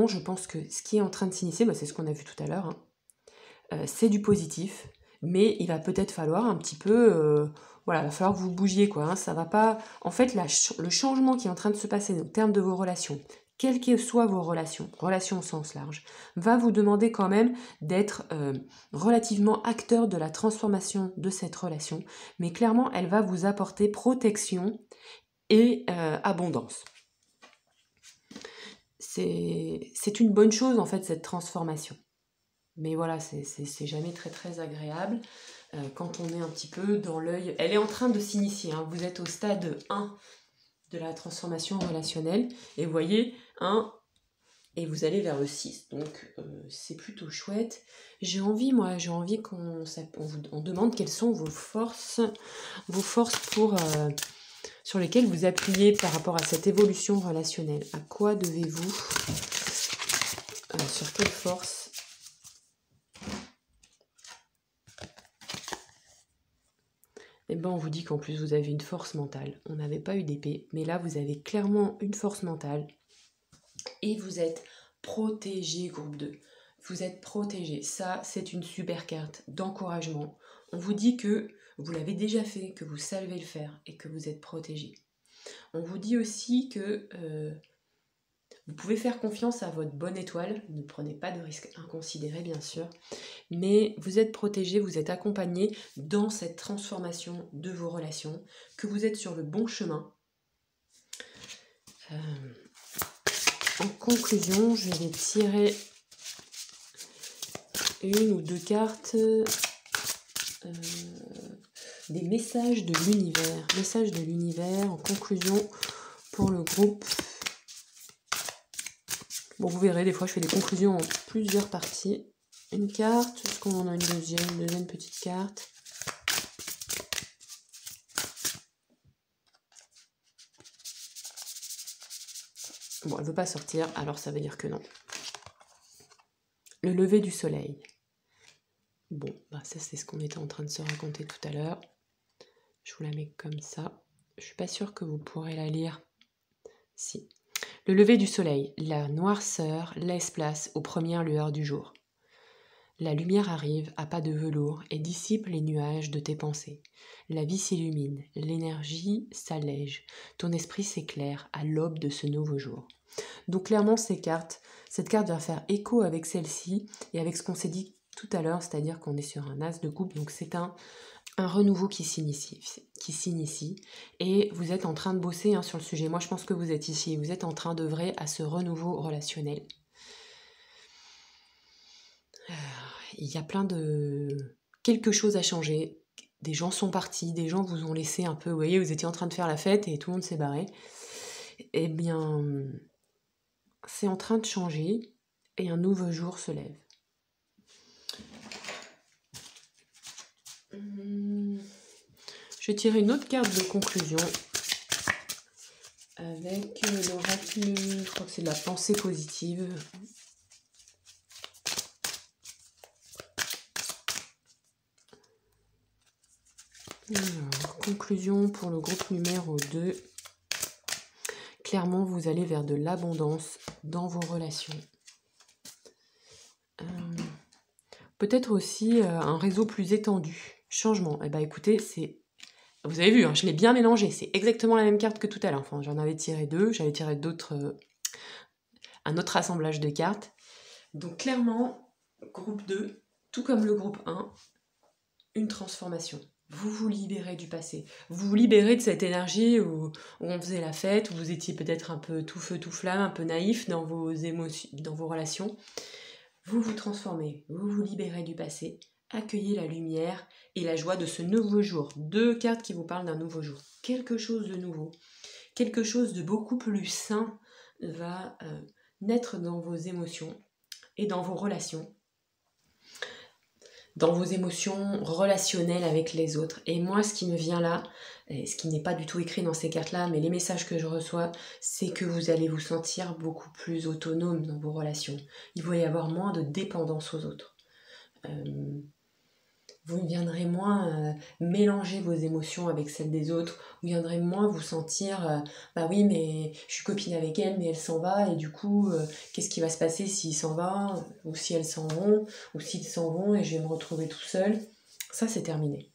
je pense que ce qui est en train de s'initier, bah, c'est ce qu'on a vu tout à l'heure, hein. C'est du positif, mais il va peut-être falloir un petit peu, voilà, il va falloir que vous bougiez, quoi, hein, ça va pas... En fait, le changement qui est en train de se passer en termes de vos relations, quelles que soient vos relations au sens large, va vous demander quand même d'être relativement acteur de la transformation de cette relation, mais clairement, elle va vous apporter protection et abondance. C'est une bonne chose en fait cette transformation. Mais voilà, c'est jamais très très agréable quand on est un petit peu dans l'œil. Elle est en train de s'initier, hein. Vous êtes au stade 1 de la transformation relationnelle. Et vous voyez, 1, et vous allez vers le 6. Donc c'est plutôt chouette. J'ai envie qu'on on demande quelles sont vos forces pour... sur lesquelles vous appuyez par rapport à cette évolution relationnelle. À quoi devez-vous sur quelle force? Eh ben, on vous dit qu'en plus vous avez une force mentale. On n'avait pas eu d'épée, mais là vous avez clairement une force mentale. Et vous êtes protégé, groupe 2. Vous êtes protégé. Ça, c'est une super carte d'encouragement. On vous dit que vous l'avez déjà fait, que vous savez le faire et que vous êtes protégé. On vous dit aussi que vous pouvez faire confiance à votre bonne étoile. Ne prenez pas de risques inconsidérés, bien sûr. Mais vous êtes protégé, vous êtes accompagné dans cette transformation de vos relations, que vous êtes sur le bon chemin. En conclusion, je vais tirer une ou deux cartes des messages de l'univers. Messages de l'univers en conclusion pour le groupe. Bon, vous verrez, des fois je fais des conclusions en plusieurs parties. Une carte, est-ce qu'on en a une deuxième petite carte? Bon, elle ne veut pas sortir, alors ça veut dire que non. Le lever du soleil. Bon, bah ça c'est ce qu'on était en train de se raconter tout à l'heure. Je vous la mets comme ça. Je suis pas sûre que vous pourrez la lire. Si. Le lever du soleil. La noirceur laisse place aux premières lueurs du jour. La lumière arrive à pas de velours et dissipe les nuages de tes pensées. La vie s'illumine, l'énergie s'allège, ton esprit s'éclaire à l'aube de ce nouveau jour. Donc clairement cette carte va faire écho avec celle-ci et avec ce qu'on s'est dit tout à l'heure, c'est-à-dire qu'on est sur un as de coupe, donc c'est un renouveau qui s'initie et vous êtes en train de bosser sur le sujet. Moi je pense que vous êtes ici, vous êtes en train d'œuvrer à ce renouveau relationnel. Il y a quelque chose à changer. Des gens sont partis, des gens vous ont laissé un peu, vous voyez, vous étiez en train de faire la fête et tout le monde s'est barré. Eh bien, c'est en train de changer et un nouveau jour se lève. Je vais tirer une autre carte de conclusion avec l'oracle, je crois que c'est de la pensée positive. Alors, conclusion pour le groupe numéro 2. Clairement, vous allez vers de l'abondance dans vos relations. Peut-être aussi un réseau plus étendu. Changement. Eh bien, écoutez, vous avez vu, je l'ai bien mélangé. C'est exactement la même carte que tout à l'heure. Enfin, j'en avais tiré 2. J'avais tiré un autre assemblage de cartes. Donc, clairement, groupe 2, tout comme le groupe 1, une transformation. Vous vous libérez du passé. Vous vous libérez de cette énergie où on faisait la fête, où vous étiez peut-être un peu tout feu, tout flamme, un peu naïf dans vos émotions, dans vos relations. Vous vous transformez, vous vous libérez du passé Accueillez la lumière et la joie de ce nouveau jour. 2 cartes qui vous parlent d'un nouveau jour. Quelque chose de nouveau, quelque chose de beaucoup plus sain va naître dans vos émotions et dans vos relations. Dans vos émotions relationnelles avec les autres. Et moi, ce qui me vient là, et ce qui n'est pas du tout écrit dans ces cartes-là, mais les messages que je reçois, c'est que vous allez vous sentir beaucoup plus autonome dans vos relations. Il va y avoir moins de dépendance aux autres. Vous viendrez moins mélanger vos émotions avec celles des autres, vous viendrez moins vous sentir bah oui mais je suis copine avec elle mais elle s'en va et du coup qu'est-ce qui va se passer s'il s'en va ou si elles s'en vont ou s'ils s'en vont et je vais me retrouver tout seul. Ça c'est terminé.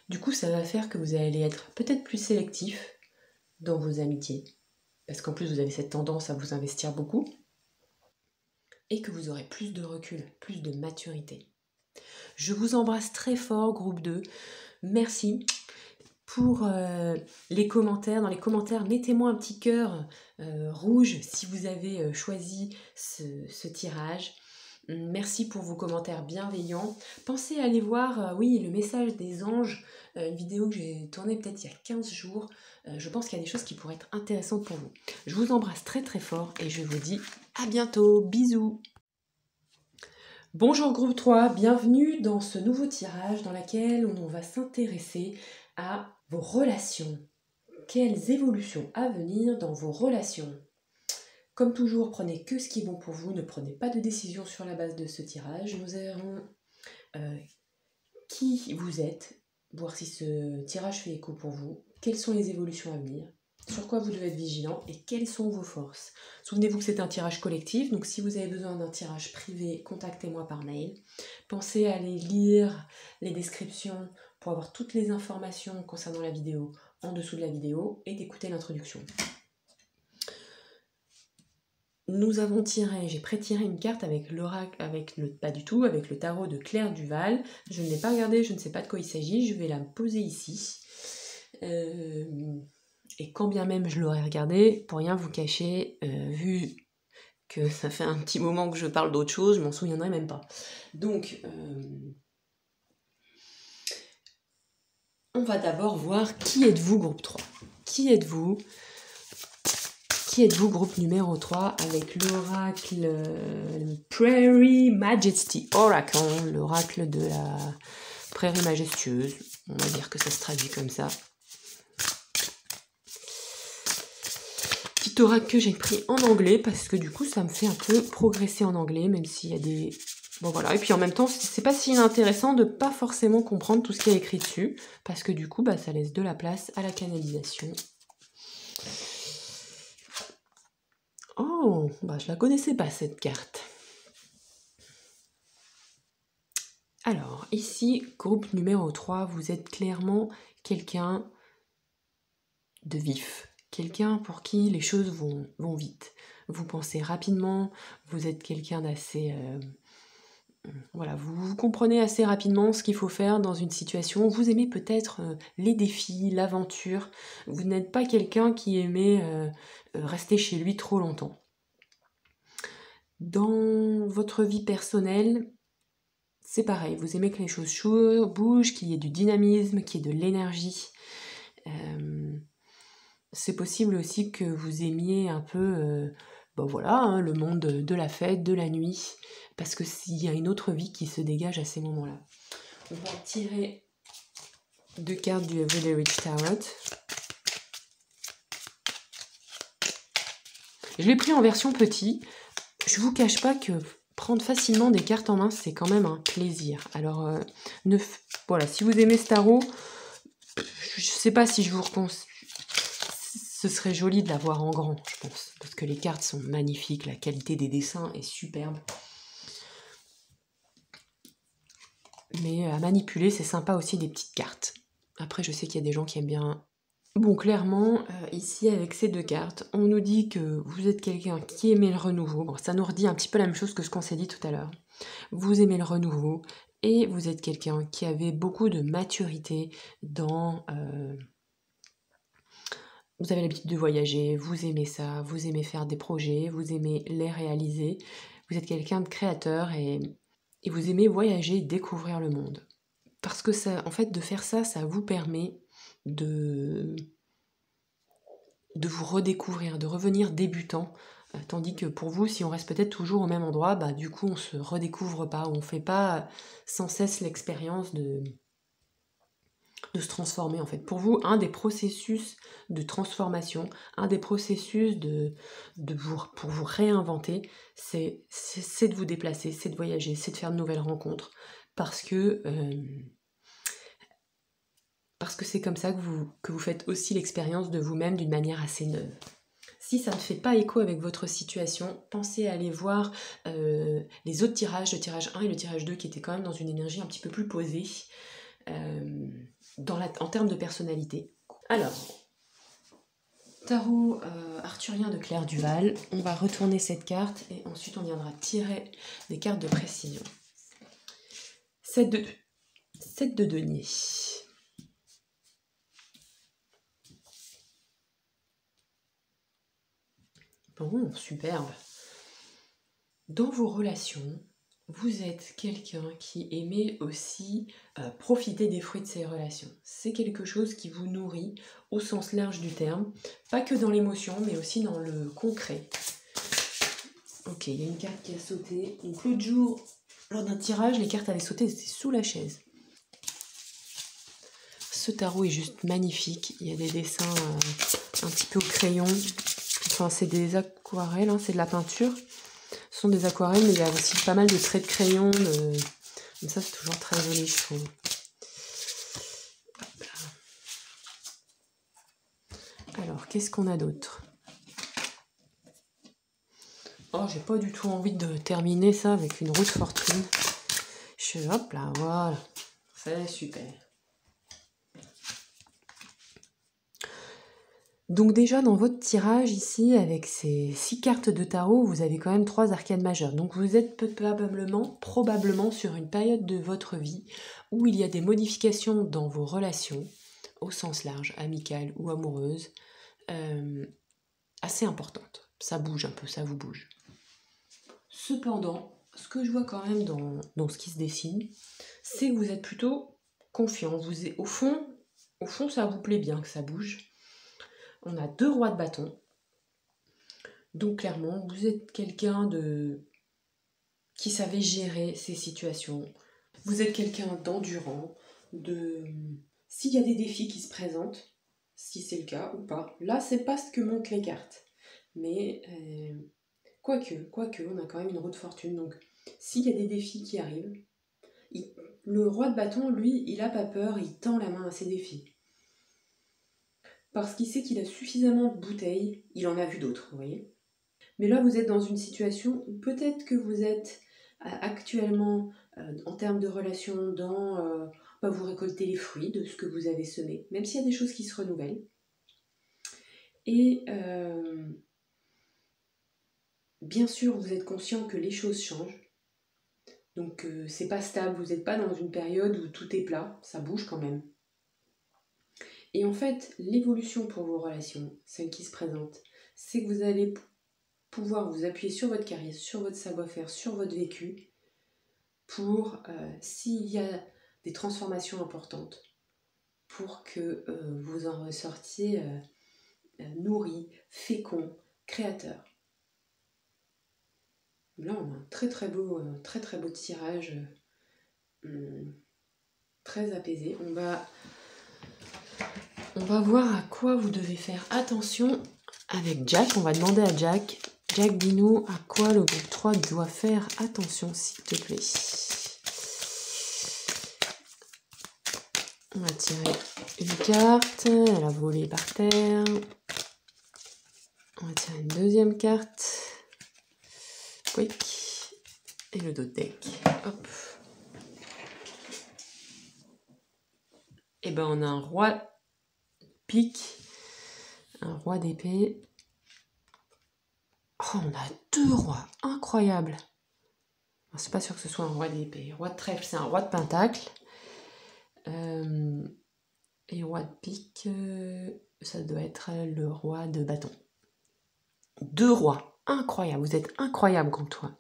Du coup ça va faire que vous allez être peut-être plus sélectif dans vos amitiés parce qu'en plus vous avez cette tendance à vous investir beaucoup et que vous aurez plus de recul, plus de maturité. Je vous embrasse très fort, groupe 2. Merci pour les commentaires. Dans les commentaires, mettez-moi un petit cœur rouge si vous avez choisi ce tirage. Merci pour vos commentaires bienveillants. Pensez à aller voir, oui, le message des anges, une vidéo que j'ai tournée peut-être il y a 15 jours. Je pense qu'il y a des choses qui pourraient être intéressantes pour vous. Je vous embrasse très très fort et je vous dis à bientôt. Bisous. Bonjour groupe 3, bienvenue dans ce nouveau tirage dans lequel on va s'intéresser à vos relations. Quelles évolutions à venir dans vos relations? Comme toujours, prenez que ce qui est bon pour vous, ne prenez pas de décision sur la base de ce tirage. Nous verrons qui vous êtes, voir si ce tirage fait écho pour vous, quelles sont les évolutions à venir, sur quoi vous devez être vigilant et quelles sont vos forces. Souvenez-vous que c'est un tirage collectif, donc si vous avez besoin d'un tirage privé, contactez-moi par mail. Pensez à aller lire les descriptions pour avoir toutes les informations concernant la vidéo en dessous de la vidéo et d'écouter l'introduction. Nous avons tiré, j'ai pré-tiré une carte avec l'oracle, avec le tarot de Claire Duval. Je ne l'ai pas regardé, je ne sais pas de quoi il s'agit, je vais la poser ici. Et quand bien même je l'aurais regardé, pour rien vous cacher, vu que ça fait un petit moment que je parle d'autre chose, je m'en souviendrai même pas. Donc, on va d'abord voir qui êtes-vous, groupe 3. Qui êtes-vous? Qui êtes-vous, groupe numéro 3, avec l'oracle Prairie Majesty Oracle, l'oracle de la prairie majestueuse. On va dire que ça se traduit comme ça. Petit oracle que j'ai pris en anglais parce que du coup ça me fait un peu progresser en anglais, même s'il y a des... Bon voilà, et puis en même temps c'est pas si inintéressant de pas forcément comprendre tout ce qui est écrit dessus, parce que du coup bah, ça laisse de la place à la canalisation. Oh, bah je la connaissais pas cette carte. Alors, ici, groupe numéro 3, vous êtes clairement quelqu'un de vif. Quelqu'un pour qui les choses vont vite. Vous pensez rapidement, vous êtes quelqu'un d'assez... voilà, vous comprenez assez rapidement ce qu'il faut faire dans une situation. Vous aimez peut-être les défis, l'aventure. Vous n'êtes pas quelqu'un qui aimait rester chez lui trop longtemps. Dans votre vie personnelle, c'est pareil. Vous aimez que les choses bougent, qu'il y ait du dynamisme, qu'il y ait de l'énergie. C'est possible aussi que vous aimiez un peu ben voilà, hein, le monde de la fête, de la nuit, parce que s'il y a une autre vie qui se dégage à ces moments-là. On va tirer 2 cartes du Everyday Rich Tarot. Je l'ai pris en version petit. Je vous cache pas que prendre facilement des cartes en main, c'est quand même un plaisir. Alors, voilà, si vous aimez ce tarot, je sais pas si je vous reconseille. Ce serait joli de l'avoir en grand, je pense, parce que les cartes sont magnifiques, la qualité des dessins est superbe. Mais à manipuler, c'est sympa aussi des petites cartes. Après, je sais qu'il y a des gens qui aiment bien. Bon, clairement, ici, avec ces 2 cartes, on nous dit que vous êtes quelqu'un qui aimait le renouveau. Bon, ça nous redit un petit peu la même chose que ce qu'on s'est dit tout à l'heure. Vous aimez le renouveau et vous êtes quelqu'un qui avait beaucoup de maturité dans... Vous avez l'habitude de voyager, vous aimez ça, vous aimez faire des projets, vous aimez les réaliser. Vous êtes quelqu'un de créateur et et vous aimez voyager, découvrir le monde. Parce que ça, en fait, de faire ça, ça vous permet de vous redécouvrir, de revenir débutant. Tandis que pour vous, si on reste peut-être toujours au même endroit, bah du coup on se redécouvre pas, on fait pas sans cesse l'expérience de se transformer en fait. Pour vous, un des processus de transformation, un des processus pour vous réinventer, c'est de vous déplacer, c'est de voyager, c'est de faire de nouvelles rencontres. Parce que c'est comme ça que vous faites aussi l'expérience de vous-même d'une manière assez neuve. Si ça ne fait pas écho avec votre situation, pensez à aller voir les autres tirages, le tirage 1 et le tirage 2 qui étaient quand même dans une énergie un petit peu plus posée en termes de personnalité. Alors, tarot arthurien de Claire Duval, on va retourner cette carte et ensuite on viendra tirer des cartes de précision. 7 de denier. Bon, superbe. Dans vos relations, vous êtes quelqu'un qui aimait aussi profiter des fruits de ces relations. C'est quelque chose qui vous nourrit au sens large du terme, pas que dans l'émotion, mais aussi dans le concret. Ok, il y a une carte qui a sauté. Donc l'autre jour, lors d'un tirage, les cartes avaient sauté, c'était sous la chaise. Ce tarot est juste magnifique. Il y a des dessins un petit peu au crayon. Enfin, c'est des aquarelles, hein, c'est de la peinture. Ce sont des aquarelles, mais il y a aussi pas mal de traits de crayon. Donc ça, c'est toujours très joli, je trouve. Alors, qu'est-ce qu'on a d'autre? Oh, j'ai pas du tout envie de terminer ça avec une roue de fortune. Hop là, voilà. C'est super. Donc déjà dans votre tirage ici, avec ces 6 cartes de tarot, vous avez quand même 3 arcanes majeures. Donc vous êtes probablement sur une période de votre vie où il y a des modifications dans vos relations, au sens large, amicales ou amoureuses, assez importantes. Ça bouge un peu, ça vous bouge. Cependant, ce que je vois quand même dans ce qui se dessine, c'est que vous êtes plutôt confiant. Au fond, ça vous plaît bien que ça bouge. On a 2 rois de bâton. Donc clairement, vous êtes quelqu'un qui savait gérer ces situations. Vous êtes quelqu'un d'endurant, s'il y a des défis qui se présentent, si c'est le cas ou pas. Là, c'est pas ce que montrent les cartes. Mais quoique, on a quand même une roue de fortune. Donc, s'il y a des défis qui arrivent, le roi de bâton, lui, il a pas peur, il tend la main à ses défis. Parce qu'il sait qu'il a suffisamment de bouteilles, il en a vu d'autres, vous voyez. Mais là, vous êtes dans une situation où peut-être que vous êtes actuellement, en termes de relations, vous récoltez les fruits de ce que vous avez semé, même s'il y a des choses qui se renouvellent. Et bien sûr, vous êtes conscient que les choses changent. Donc, c'est pas stable, vous n'êtes pas dans une période où tout est plat, ça bouge quand même. Et en fait, l'évolution pour vos relations, celle qui se présente, c'est que vous allez pouvoir vous appuyer sur votre carrière, sur votre savoir-faire, sur votre vécu, pour, s'il y a des transformations importantes, pour que vous en ressortiez nourri, fécond, créateur. Là, on a un très beau tirage, très apaisé. On va voir à quoi vous devez faire attention avec Jack. On va demander à Jack. Jack, dis-nous à quoi le groupe 3 doit faire attention, s'il te plaît. On va tirer une carte. Elle a volé par terre. On va tirer une deuxième carte. Quick. Et le dos de deck. Hop. Et ben on a un roi pique. Un roi d'épée. Oh, on a 2 rois. Incroyable. C'est pas sûr que ce soit un roi d'épée. Roi de trèfle, c'est un roi de pentacle. Et roi de pique, ça doit être le roi de bâton. 2 rois. Incroyable. Vous êtes incroyable comme toi.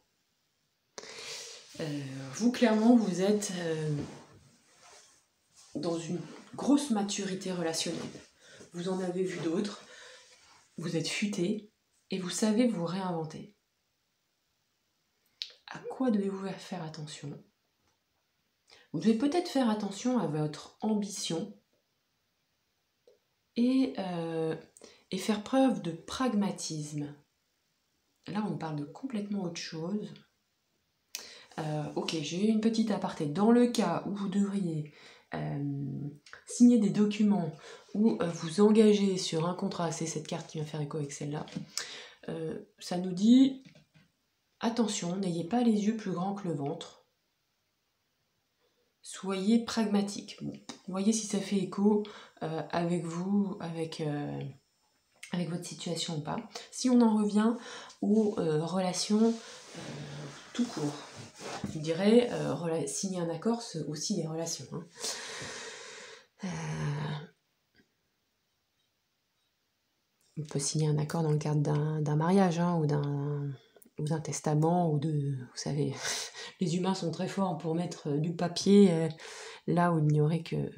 Vous, clairement, vous êtes dans une grosse maturité relationnelle. Vous en avez vu d'autres, vous êtes futé et vous savez vous réinventer. À quoi devez-vous faire attention? Vous devez peut-être faire attention à votre ambition et faire preuve de pragmatisme. Là, on parle de complètement autre chose. Ok, j'ai une petite aparté. Dans le cas où vous devriez signer des documents ou vous engager sur un contrat, c'est cette carte qui va faire écho avec celle-là, ça nous dit, attention, n'ayez pas les yeux plus grands que le ventre. Soyez pragmatique. Bon, voyez si ça fait écho avec vous, avec votre situation ou pas. Si on en revient aux relations tout court, je dirais signer un accord, c'est aussi des relations. On peut signer un accord dans le cadre d'un mariage ou d'un testament ou vous savez, les humains sont très forts pour mettre du papier là où il n'y aurait que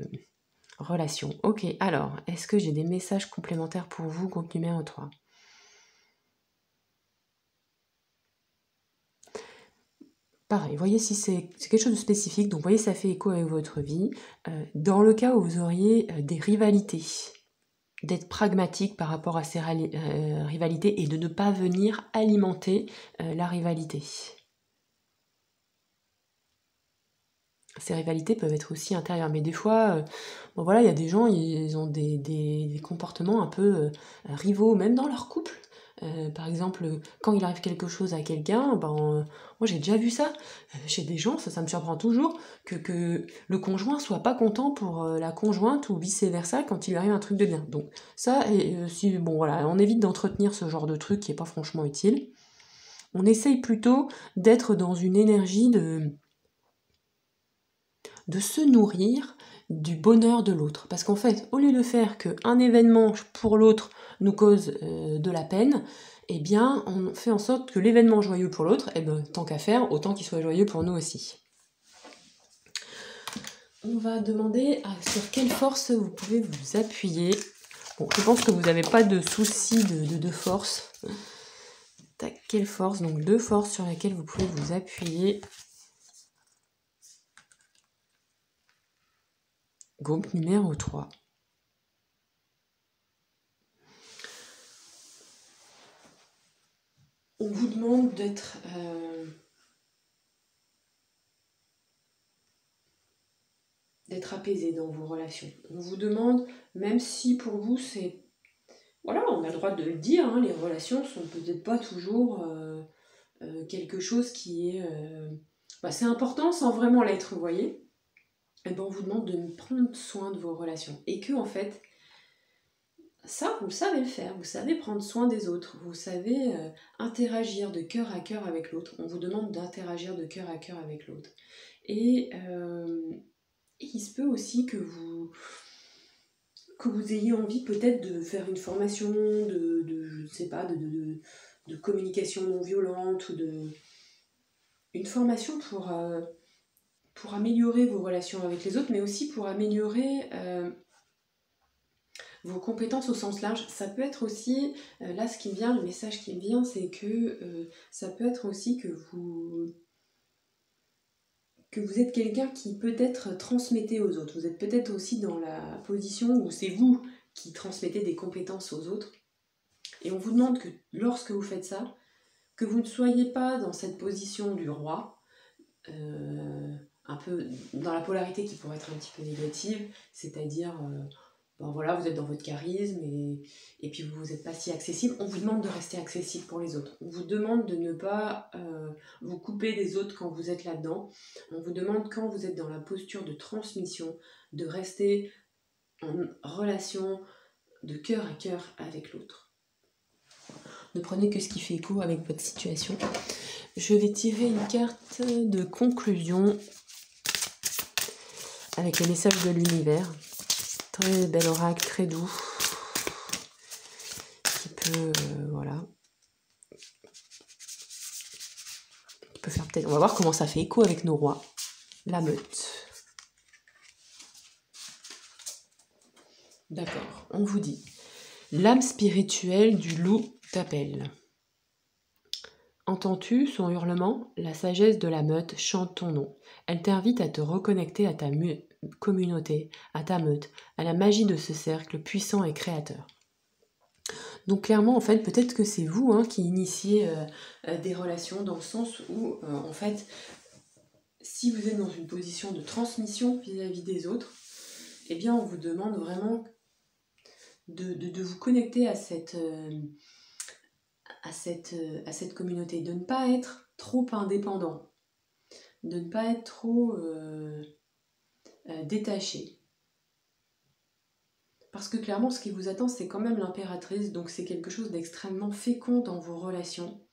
relation. Ok, alors, est-ce que j'ai des messages complémentaires pour vous, groupe numéro 3? Pareil, voyez si c'est quelque chose de spécifique, donc voyez ça fait écho avec votre vie. Dans le cas où vous auriez des rivalités, d'être pragmatique par rapport à ces rivalités et de ne pas venir alimenter la rivalité. Ces rivalités peuvent être aussi intérieures, mais des fois, bon voilà, il y a des gens, ils ont des comportements un peu rivaux, même dans leur couple. Par exemple, quand il arrive quelque chose à quelqu'un, moi j'ai déjà vu ça chez des gens, ça me surprend toujours, que le conjoint soit pas content pour la conjointe ou vice-versa quand il lui arrive un truc de bien. Donc ça, bon voilà, on évite d'entretenir ce genre de truc qui est pas franchement utile. On essaye plutôt d'être dans une énergie de se nourrir du bonheur de l'autre. Parce qu'en fait, au lieu de faire qu'un événement pour l'autre nous cause de la peine, eh bien, on fait en sorte que l'événement joyeux pour l'autre, tant qu'à faire, autant qu'il soit joyeux pour nous aussi. On va demander sur quelle force vous pouvez vous appuyer. Bon, je pense que vous n'avez pas de souci de force. Quelle force? Donc 2 forces sur lesquelles vous pouvez vous appuyer. Groupe numéro 3. On vous demande d'être apaisé dans vos relations. On vous demande, même si pour vous c'est... Voilà, on a le droit de le dire, les relations sont peut-être pas toujours quelque chose qui est... c'est important sans vraiment l'être, vous voyez. Et on vous demande de prendre soin de vos relations. Et que, en fait, ça, vous savez le faire. Vous savez prendre soin des autres. Vous savez interagir de cœur à cœur avec l'autre. On vous demande d'interagir de cœur à cœur avec l'autre. Et il se peut aussi que vous ayez envie peut-être de faire une formation je sais pas, de communication non violente ou une formation pour améliorer vos relations avec les autres, mais aussi pour améliorer vos compétences au sens large. Ça peut être aussi, là ce qui me vient, le message qui me vient, c'est que ça peut être aussi que vous êtes quelqu'un qui peut-être transmettez aux autres. Vous êtes peut-être aussi dans la position où c'est vous qui transmettez des compétences aux autres. Et on vous demande que lorsque vous faites ça, que vous ne soyez pas dans cette position du roi, un peu dans la polarité qui pourrait être un petit peu négative, c'est-à-dire voilà, vous êtes dans votre charisme et puis vous n'êtes pas si accessible. On vous demande de rester accessible pour les autres. On vous demande de ne pas vous couper des autres quand vous êtes là-dedans. On vous demande, quand vous êtes dans la posture de transmission, de rester en relation de cœur à cœur avec l'autre. Ne prenez que ce qui fait écho avec votre situation. Je vais tirer une carte de conclusion avec les messages de l'univers. Très bel oracle, très doux, qui peut, qui peut faire peut-être, on va voir comment ça fait écho avec nos rois. La meute. D'accord, on vous dit. L'âme spirituelle du loup t'appelle. Entends-tu son hurlement? La sagesse de la meute chante ton nom. Elle t'invite à te reconnecter à ta communauté, à ta meute, à la magie de ce cercle puissant et créateur. Donc clairement, en fait, peut-être que c'est vous qui initiez des relations dans le sens où, en fait, si vous êtes dans une position de transmission vis-à-vis des autres, eh bien, on vous demande vraiment de vous connecter à cette communauté, de ne pas être trop indépendant, de ne pas être trop détaché. Parce que clairement, ce qui vous attend, c'est quand même l'impératrice, donc c'est quelque chose d'extrêmement fécond dans vos relations.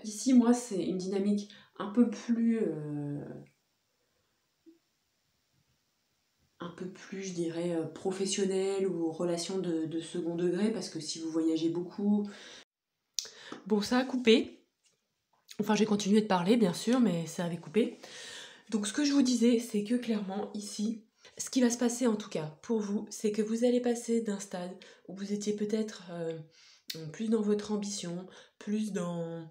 Ici, moi, c'est une dynamique un peu plus, je dirais, professionnelle ou relation de second degré, parce que si vous voyagez beaucoup... Bon, ça a coupé. Enfin, j'ai continué de parler, bien sûr, mais ça avait coupé. Donc, ce que je vous disais, c'est que clairement, ici, ce qui va se passer, en tout cas, pour vous, c'est que vous allez passer d'un stade où vous étiez peut-être plus dans votre ambition, plus dans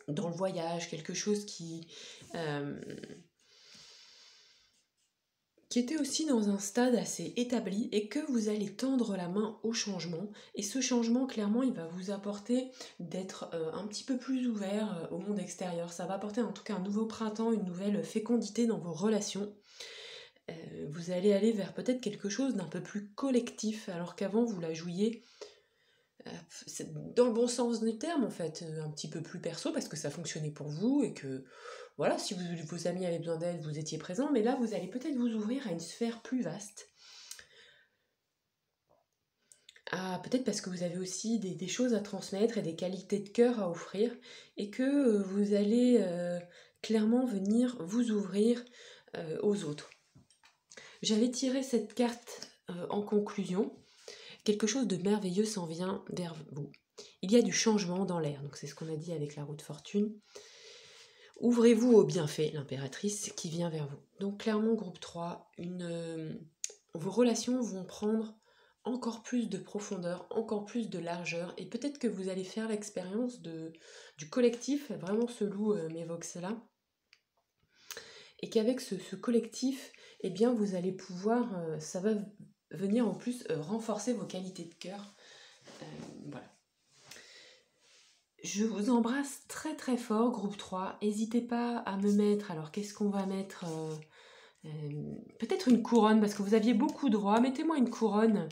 le voyage, quelque chose qui était aussi dans un stade assez établi et que vous allez tendre la main au changement. Et ce changement, clairement, il va vous apporter d'être un petit peu plus ouvert au monde extérieur. Ça va apporter en tout cas un nouveau printemps, une nouvelle fécondité dans vos relations. Vous allez aller vers peut-être quelque chose d'un peu plus collectif, alors qu'avant vous la jouiez dans le bon sens du terme en fait, un petit peu plus perso parce que ça fonctionnait pour vous et que voilà, si vos amis avaient besoin d'aide, vous étiez présent, mais là vous allez peut-être vous ouvrir à une sphère plus vaste. Peut-être parce que vous avez aussi des choses à transmettre et des qualités de cœur à offrir et que vous allez clairement venir vous ouvrir aux autres. J'avais tiré cette carte en conclusion. Quelque chose de merveilleux s'en vient vers vous. Il y a du changement dans l'air, donc c'est ce qu'on a dit avec la roue de fortune. Ouvrez-vous au bienfait, l'impératrice qui vient vers vous. Donc clairement, groupe 3, vos relations vont prendre encore plus de profondeur, encore plus de largeur, et peut-être que vous allez faire l'expérience du collectif, vraiment ce loup m'évoque cela, et qu'avec ce collectif, eh bien vous allez pouvoir, ça va venir en plus renforcer vos qualités de cœur. Voilà. Je vous embrasse très très fort, groupe 3. N'hésitez pas à me mettre, alors qu'est-ce qu'on va mettre peut-être une couronne, parce que vous aviez beaucoup de rois. Mettez-moi une couronne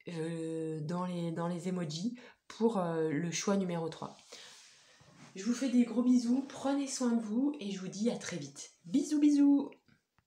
dans les emojis pour le choix numéro 3. Je vous fais des gros bisous, prenez soin de vous et je vous dis à très vite. Bisous bisous.